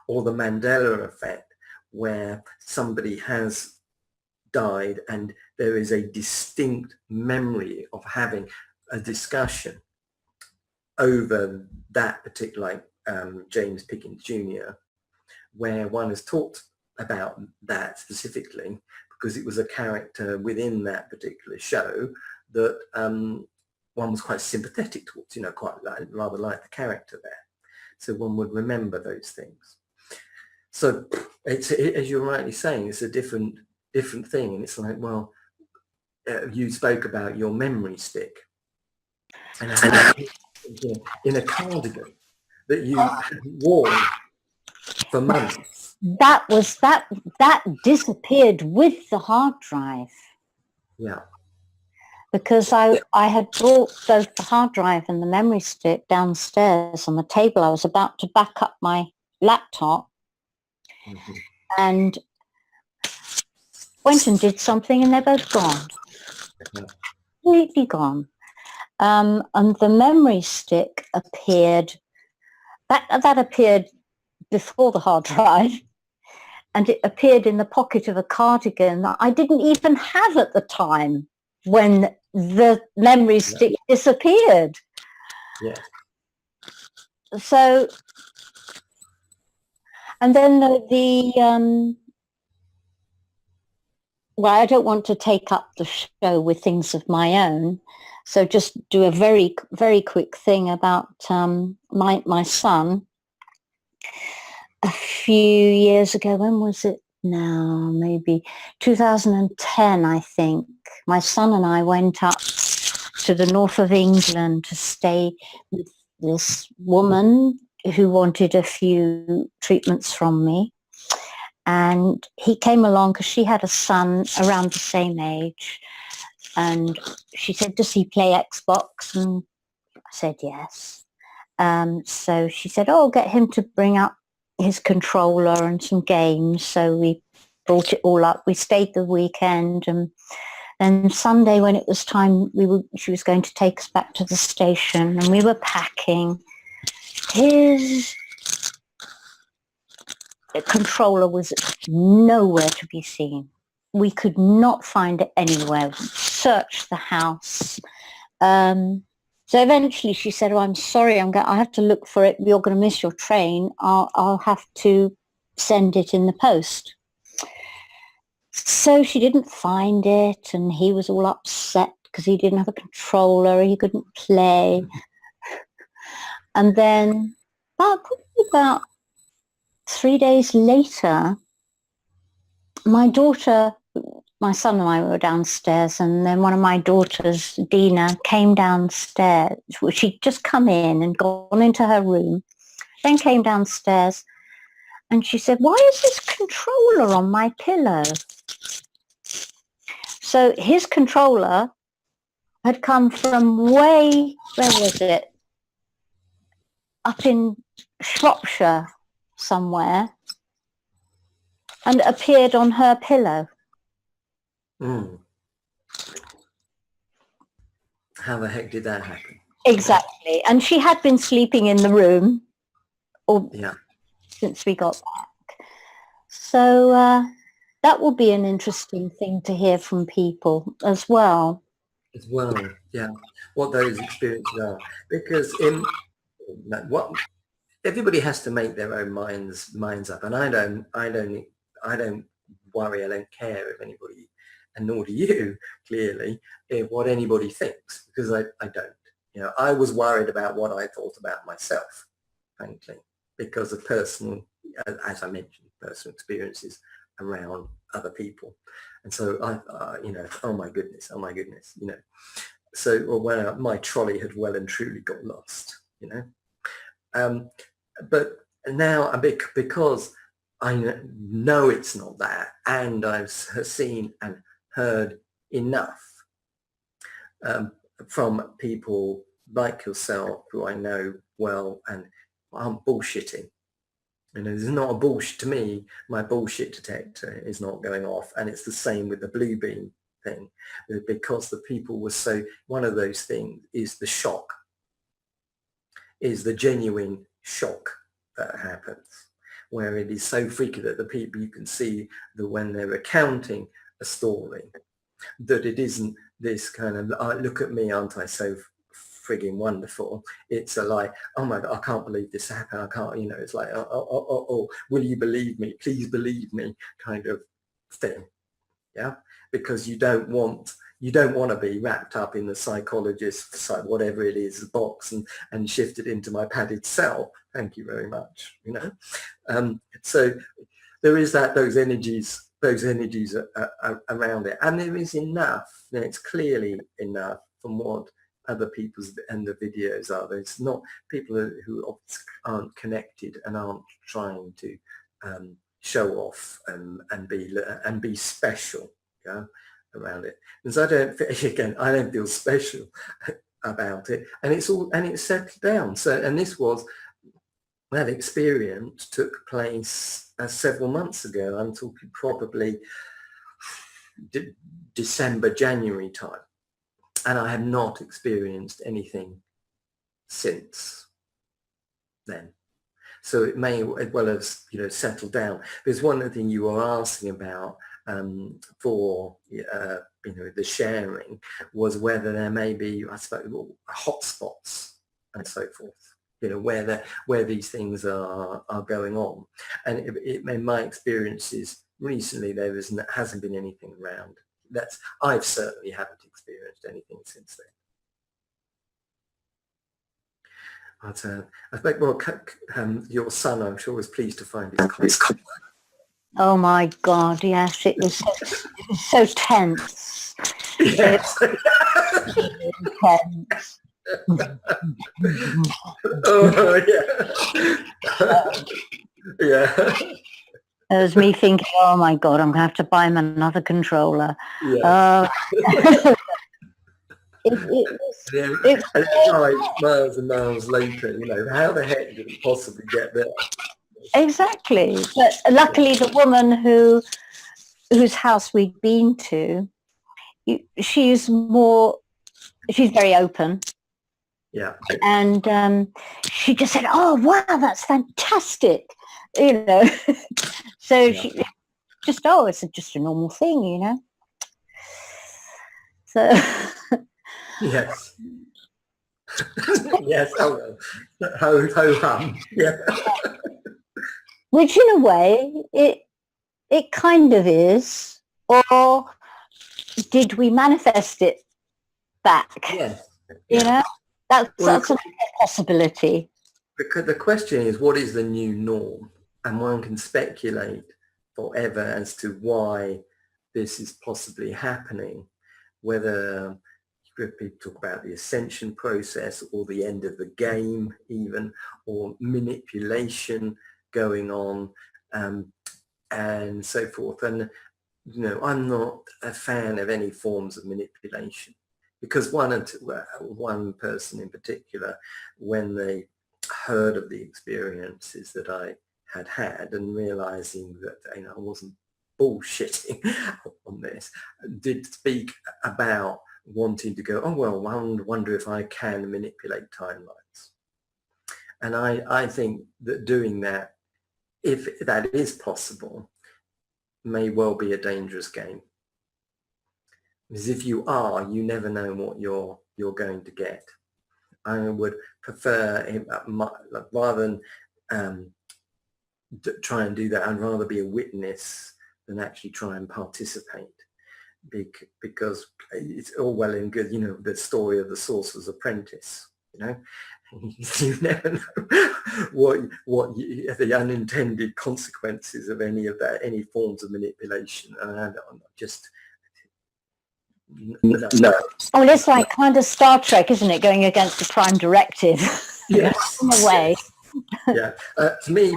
Or the Mandela effect, where somebody has died and there is a distinct memory of having a discussion over that particular, James Pickens Jr., where one has talked about that specifically because it was a character within that particular show that one was quite sympathetic towards, rather like the character there. So one would remember those things. So it's, as you're rightly saying, it's a different thing. And it's like, well, you spoke about your memory stick and in a cardigan that you wore for months. That disappeared with the hard drive. Yeah. Because I had brought both the hard drive and the memory stick downstairs on the table. I was about to back up my laptop, mm-hmm. and went and did something, and they're both gone. Yeah. Completely gone. And the memory stick appeared, that appeared before the hard drive, and it appeared in the pocket of a cardigan that I didn't even have at the time when the memory stick disappeared. Yeah. So, and then well, I don't want to take up the show with things of my own, so just do a very, very quick thing about my son. A few years ago, when was it now? Maybe 2010, I think. My son and I went up to the north of England to stay with this woman who wanted a few treatments from me. And he came along because she had a son around the same age. And she said, does he play Xbox? And I said, yes. So she said, oh, get him to bring up his controller and some games. So we brought it all up. We stayed the weekend. And then Sunday, when it was time, she was going to take us back to the station, and we were packing. His controller was nowhere to be seen. We could not find it anywhere. We searched the house. So eventually she said, oh, I'm sorry, I have to look for it. You're going to miss your train. I'll have to send it in the post. So she didn't find it, and he was all upset because he didn't have a controller. He couldn't play. And then about 3 days later, my son and I were downstairs, and then one of my daughters, Dina, came downstairs. She'd just come in and gone into her room, then came downstairs, and she said, why is this controller on my pillow? So his controller had come from where was it? Up in Shropshire somewhere, and appeared on her pillow. How the heck did that happen? Exactly. And she had been sleeping in the room since we got back. So that will be an interesting thing to hear from people as well. What those experiences are. Because everybody has to make their own minds up, and I don't worry. I don't care if anybody, and nor do you, clearly, what anybody thinks, because I don't. I was worried about what I thought about myself, frankly, because of personal, as I mentioned, personal experiences around other people, and so oh my goodness, So when my trolley had well and truly got lost, but now because I know it's not that, and I've seen and heard enough from people like yourself who I know well and aren't bullshitting. There's not a bullshit to me. My bullshit detector is not going off, and it's the same with the Bluebeam thing, because the people were so. One of those things is the shock, is the genuine shock that happens, where it is so freaky that the people, you can see that when they're recounting a story, that it isn't this kind of, look at me, aren't I so frigging wonderful? It's a like, oh my God, I can't believe this happened. I can't, it's like, oh, will you believe me? Please believe me, kind of thing. Yeah, because you don't want to be wrapped up in the psychologist's, whatever it is, box and shifted into my padded cell. Thank you very much. So there is those energies around it, and there is enough. It's clearly enough from what other people's and the videos are. There's not people who aren't connected and aren't trying to show off and be special, around it. And so I don't feel special about it, and it's settled down. So, and that experience took place several months ago. I'm talking probably December, January time. And I have not experienced anything since then. So it may as well have, settled down. Because one of the things you were asking about for the sharing was whether there may be, I suppose, hotspots and so forth. Where these things are going on. And in my experiences recently, hasn't been anything around. I certainly haven't experienced anything since then. But I think, well, your son, I'm sure, was pleased to find his copy. Oh my God, yes, it was so tense. Yes. Tense. Oh, yeah. Yeah. It was me thinking, oh my God, I'm going to have to buy him another controller. Yes. It's miles and miles later, how the heck did it possibly get there? Exactly. But luckily the woman whose house we'd been to, she's very open. Yeah. And she just said, oh, wow, that's fantastic. So Yeah. she just, it's just a normal thing, So yes. Yes. Oh, well. Ho hum. Yeah. Which in a way it kind of is, or did we manifest it back? Yes. That's a possibility. Because the question is, what is the new norm? And one can speculate forever as to why this is possibly happening, whether people talk about the ascension process or the end of the game even, or manipulation going on, and so forth. And, I'm not a fan of any forms of manipulation, because one person in particular, when they heard of the experiences that I had and realizing that I wasn't bullshitting on this, did speak about wanting to go, oh well, wonder if I can manipulate timelines. And I think that doing that, if that is possible, may well be a dangerous game. Because if you are, you never know what you're going to get. I would prefer, rather than try and do that, I'd rather be a witness than actually try and participate, because it's all well and good, the story of the Sorcerer's Apprentice, you never know what the unintended consequences of any of that, any forms of manipulation. And just no. Oh, it's like kind of Star Trek, isn't it? Going against the Prime Directive. Yes. In a way. Yeah. To me,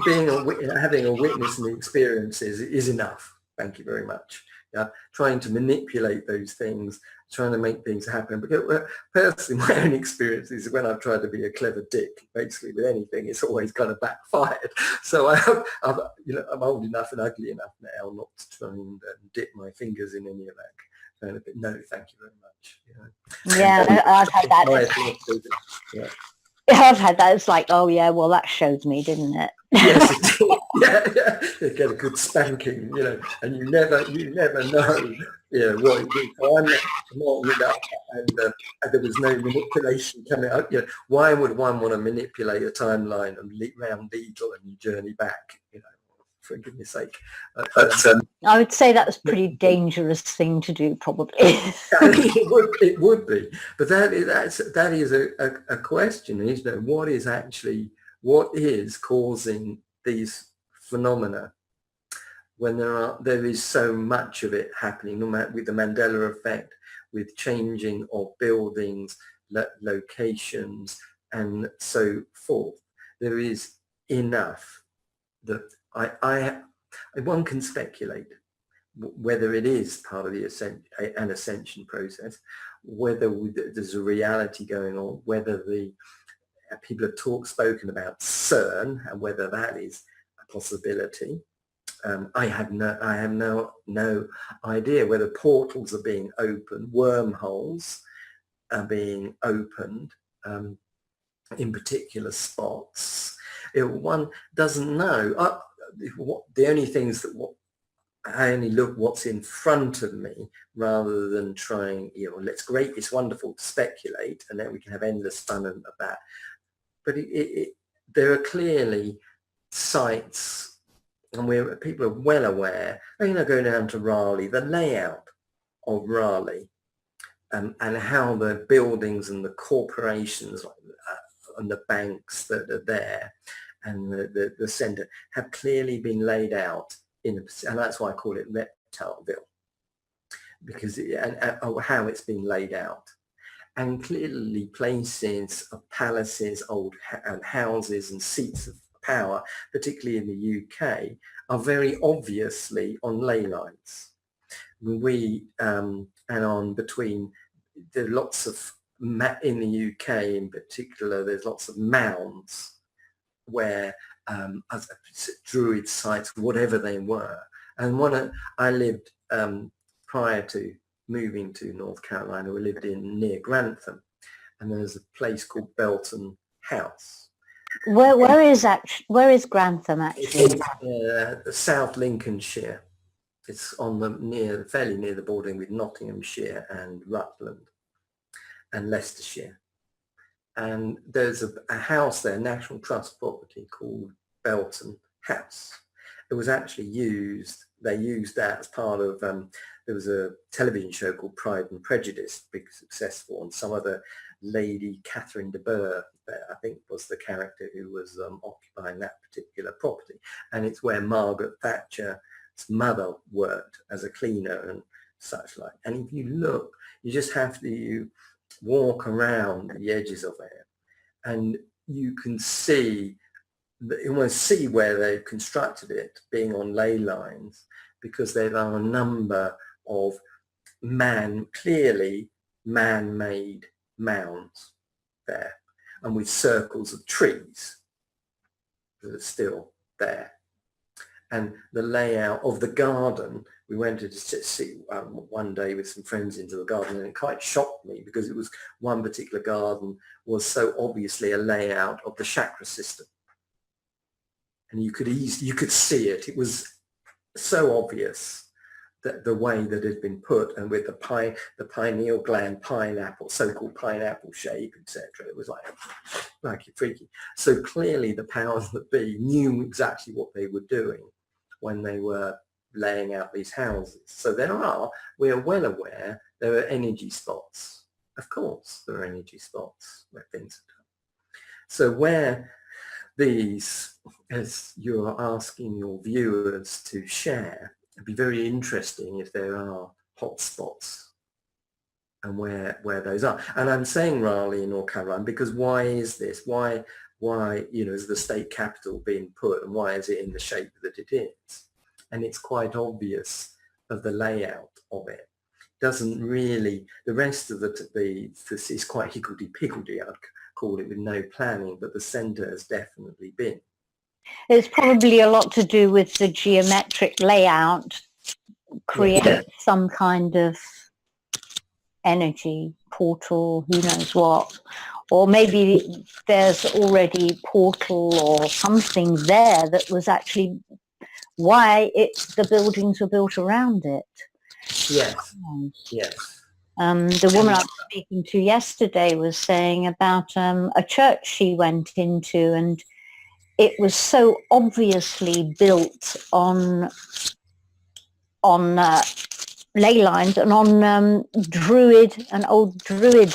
having a witness and the experiences is enough. Thank you very much. Yeah. Trying to manipulate those things, trying to make things happen. Because personally, my own experience is when I've tried to be a clever dick, basically with anything, it's always kind of backfired. So I'm old enough and ugly enough now not to try and dip my fingers in any of that. No, thank you very much. Yeah, I've had that. Yeah. I've had that. It's like, oh yeah, well that showed me, didn't it? Yes, it did. Yeah. They get a good spanking, and you never know, what it is. So I'm not, and there was no manipulation coming out. Why would one want to manipulate a timeline and round Legal and you journey back? For goodness sake. I would say that was a pretty dangerous thing to do, probably. It would be, but that is a question, isn't it? What is causing these phenomena when there is so much of it happening, no matter with the Mandela effect, with changing of buildings, locations, and so forth. There is enough that one can speculate whether it is part of an ascension process, whether there's a reality going on, whether the people have spoken about CERN and whether that is a possibility. I have no idea whether portals are being opened, wormholes, are being opened in particular spots. One doesn't know. The only things that I only look what's in front of me rather than trying, it's great, it's wonderful to speculate, and then we can have endless fun about that. But there are clearly sites, and people are well aware, going down to Raleigh, the layout of Raleigh, and how the buildings and the corporations and the banks that are there and the centre have clearly been laid out and that's why I call it Reptileville, because how it's been laid out. And clearly places of palaces, old houses and seats of power, particularly in the UK, are very obviously on ley lines. And on between, there are lots of, in the UK in particular, there's lots of mounds where as Druid sites, whatever they were. And I lived prior to moving to North Carolina, we lived near Grantham, and there's a place called Belton House. Where is Grantham actually? It's South Lincolnshire. It's on fairly near the bordering with Nottinghamshire and Rutland and Leicestershire. And there's a house there, National Trust property, called Belton House. It was actually they used that as part of, there was a television show called Pride and Prejudice, big successful, and some other lady, Catherine de Bourgh, I think was the character who was occupying that particular property. And it's where Margaret Thatcher's mother worked as a cleaner and such like. And if you look, you just have to walk around the edges of it, and you can almost see where they've constructed it being on ley lines, because there are a number of clearly man-made mounds there, and with circles of trees that are still there. And the layout of the garden, we went to see one day with some friends into the garden, and it quite shocked me because it was one particular garden was so obviously a layout of the chakra system. And you could see it. It was so obvious that the way that it had been put, and with the pineal gland pineapple, so-called pineapple shape, etc. It was like freaky. So clearly the powers that be knew exactly what they were doing when they were laying out these houses. So we are well aware there are energy spots. Of course, there are energy spots where things are done. So where these, as you're asking your viewers to share, it'd be very interesting if there are hotspots and where those are. And I'm saying Raleigh in North Carolina because why is this? Why is the state capital being put, and why is it in the shape that it is? And it's quite obvious of the layout of it. Doesn't really, the rest of this is quite higgledy-piggledy, I'd call it, with no planning, but the centre has definitely been. It's probably a lot to do with the geometric layout, create some kind of energy portal, who knows what. Or maybe there's already portal or something there that was actually why the buildings were built around it. Yes, yes. The woman I was speaking to yesterday was saying about a church she went into, and it was so obviously built on ley lines and on an old Druid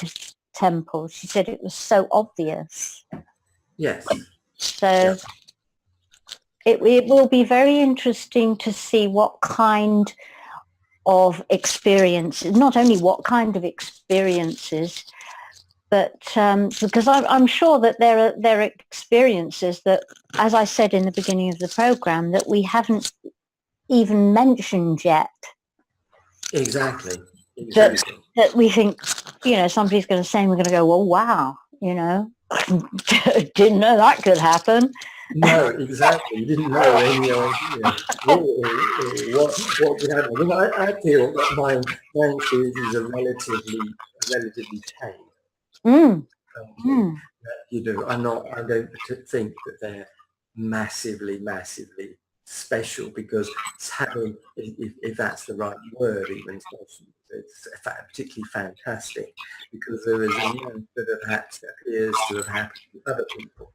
temple. She said it was so obvious. Yes. So it will be very interesting to see what kind of experiences, not only what kind of experiences, but because I'm sure that there are experiences that, as I said in the beginning of the program, that we haven't even mentioned yet. Exactly. That we think, somebody's going to say, and we're going to go, well, wow, didn't know that could happen. No, exactly. You didn't know any idea what could happen. I feel that my experiences are relatively tame. Mm. That Mm. you do. I don't think that they're massively special, because it's having, if that's the right word, even special, it's particularly fantastic, because there is a amount that appears to have happened to other people.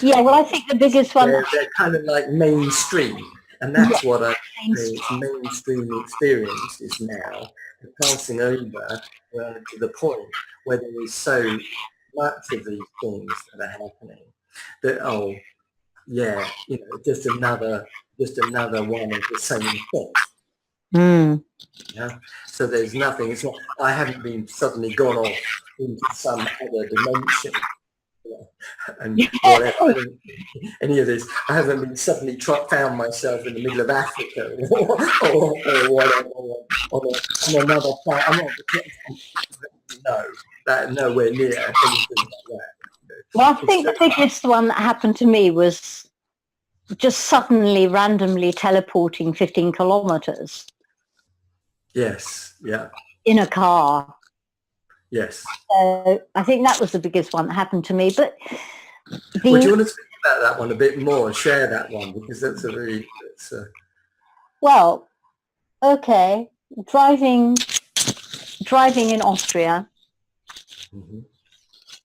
Yeah, well, I think the biggest one. They're kind of like mainstream, and Yeah, that's what I think it's mainstream experience is now, passing over to the point where there is so much of these things that are happening that, oh yeah, just another one of the same thing. Mm. Yeah. So there's nothing. It's not. I haven't been suddenly gone off into some other dimension, and whatever. I don't, any of this. I haven't been suddenly found myself in the middle of Africa or whatever, on another planet. I'm not, nowhere near anything like that. Well, I think the biggest one that happened to me was just suddenly, randomly teleporting 15 kilometers. Yes. Yeah. In a car. Yes. So I think that was the biggest one that happened to me. But would you want to speak about that one a bit more and share that one, because that's well, okay, driving in Austria,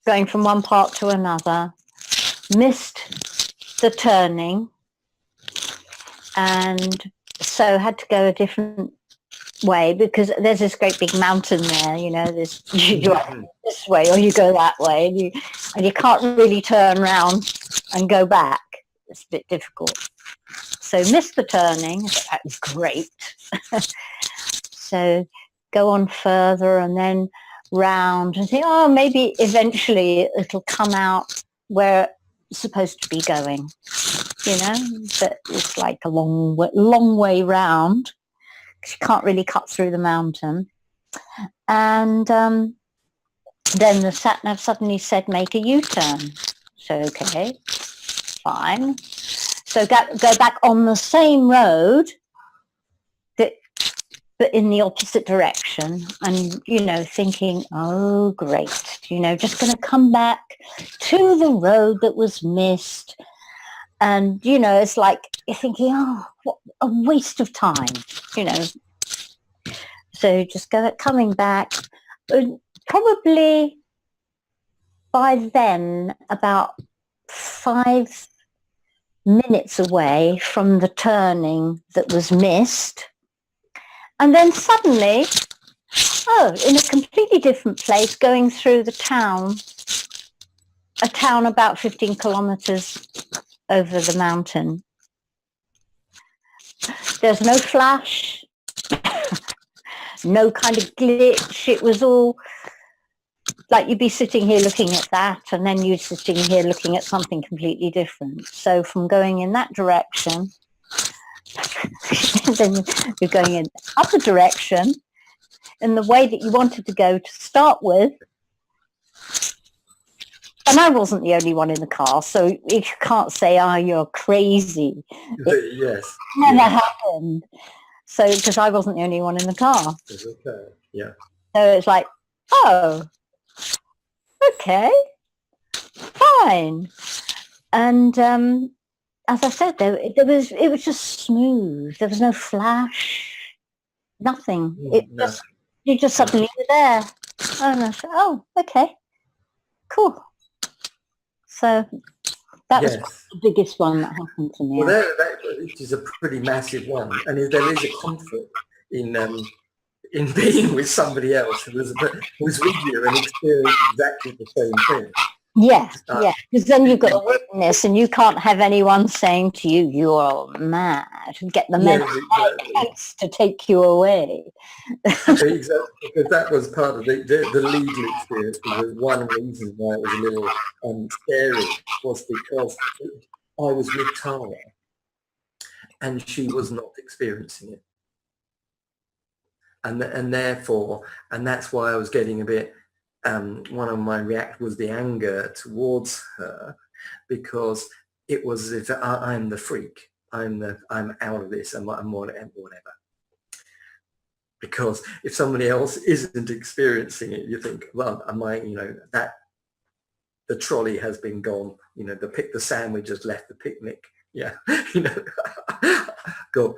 going from one park to another, missed the turning, and so had to go a different way, because there's this great big mountain there, there's you drive this way or you go that way, and you can't really turn around and go back. It's a bit difficult. So missed the turning. That was great. So go on further and then round and think, oh, maybe eventually it'll come out where it's supposed to be going, but it's like a long way round. You can't really cut through the mountain. And then the sat-nav suddenly said, make a U-turn. So, okay, fine. So go back on the same road, but in the opposite direction. And, thinking, oh, great, just going to come back to the road that was missed. And, it's like you're thinking, oh, what a waste of time, So just coming back, probably by then about 5 minutes away from the turning that was missed. And then suddenly, in a completely different place, going through the town, a town about 15 kilometers over the mountain. There's no flash, no kind of glitch. It was all like you'd be sitting here looking at that, and then you're sitting here looking at something completely different. So from going in that direction, then you're going in the other direction in the way that you wanted to go to start with. And I wasn't the only one in the car, so you can't say, oh, you're crazy. Yes. Never happened. So, because I wasn't the only one in the car. Okay. Yeah. So it's like, oh, okay, fine. And as I said, it was just smooth. There was no flash, nothing. You just suddenly were there. And I said, oh, okay, cool. So that was the biggest one that happened to me. Well, that is a pretty massive one, and there is a comfort in being with somebody else who's with you and experiencing exactly the same thing. Yeah, because then you've got a witness, and you can't have anyone saying to you, "You're mad," and get the men to take you away. Exactly, because that was part of the legal experience. Because one reason why it was a little scary was because I was with Tara, and she was not experiencing it, and therefore, and that's why I was getting a bit. One of my react was the anger towards her, because it was as if I'm the freak. I'm out of this, and whatever. because if somebody else isn't experiencing it, you think, well, am I, that the trolley has been gone, the sandwich has left the picnic. Yeah, gone.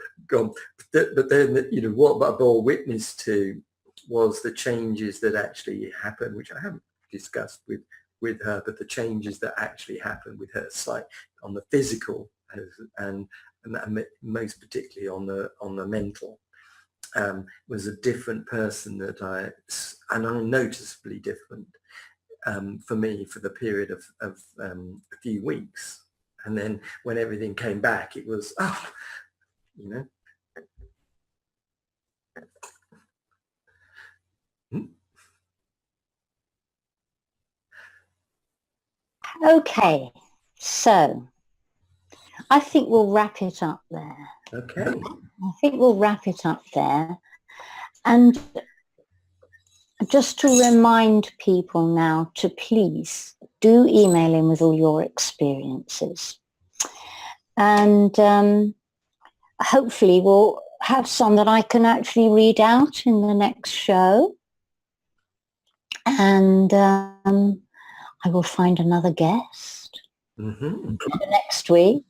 But then, what I bore witness to was the changes that actually happened, which I haven't discussed with her, but the changes that actually happened with her sight on the physical and most particularly on the mental. Was a different person and unnoticeably different for me for the period of a few weeks. And then when everything came back, it was, Okay, so I think we'll wrap it up there. Okay. I think we'll wrap it up there. And just to remind people now to please do email in with all your experiences. And hopefully we'll have some that I can actually read out in the next show. And I will find another guest next week.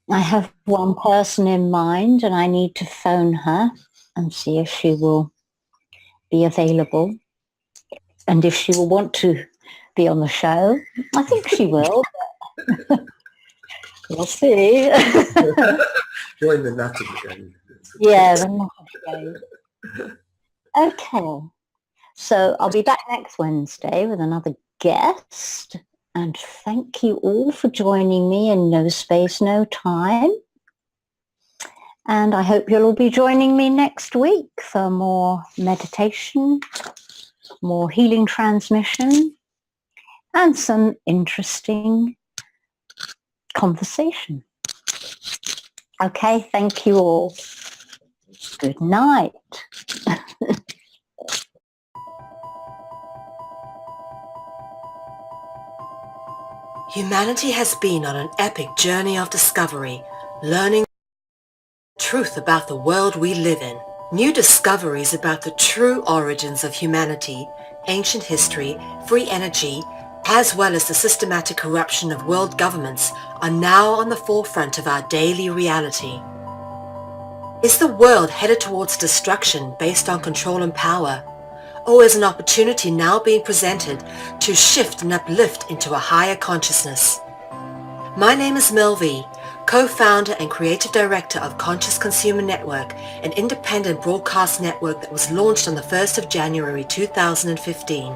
I have one person in mind and I need to phone her and see if she will be available and if she will want to be on the show. I think she will. We'll see. Join the Nutters game. Yeah, the Nutters game. Okay. So I'll be back next Wednesday with another guest. And thank you all for joining me in No Space, No Time. And I hope you'll all be joining me next week for more meditation, more healing transmission, and some interesting conversation. Okay, thank you all. Good night. Humanity has been on an epic journey of discovery, learning the truth about the world we live in. New discoveries about the true origins of humanity, ancient history, free energy, as well as the systematic corruption of world governments are now on the forefront of our daily reality. Is the world headed towards destruction based on control and power? Or is an opportunity now being presented to shift and uplift into a higher consciousness? My name is Mel V, co-founder and creative director of Conscious Consumer Network, an independent broadcast network that was launched on the 1st of January 2015.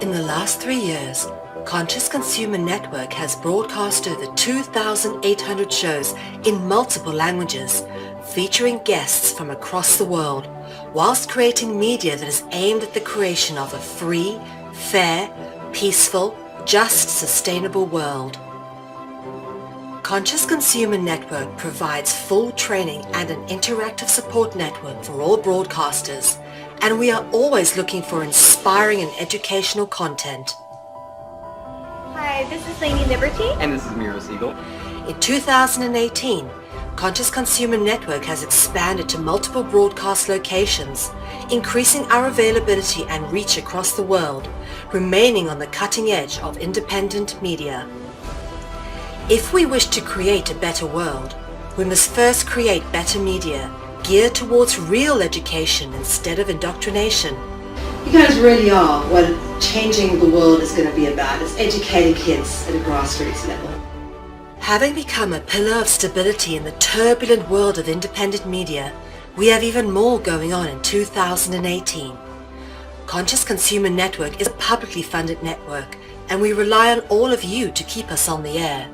In the last 3 years, Conscious Consumer Network has broadcast over 2,800 shows in multiple languages, featuring guests from across the world, whilst creating media that is aimed at the creation of a free, fair, peaceful, just, sustainable world. Conscious Consumer Network provides full training and an interactive support network for all broadcasters, and we are always looking for inspiring and educational content. Hi, this is Lady Liberty. And this is Miro Siegel. In 2018, Conscious Consumer Network has expanded to multiple broadcast locations, increasing our availability and reach across the world, remaining on the cutting edge of independent media. If we wish to create a better world, we must first create better media, geared towards real education instead of indoctrination. You guys really are what changing the world is going to be about. It's educating kids at a grassroots level. Having become a pillar of stability in the turbulent world of independent media, we have even more going on in 2018. Conscious Consumer Network is a publicly funded network, and we rely on all of you to keep us on the air.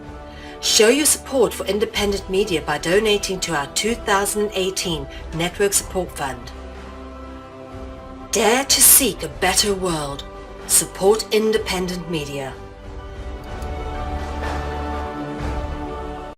Show your support for independent media by donating to our 2018 Network Support Fund. Dare to seek a better world. Support independent media.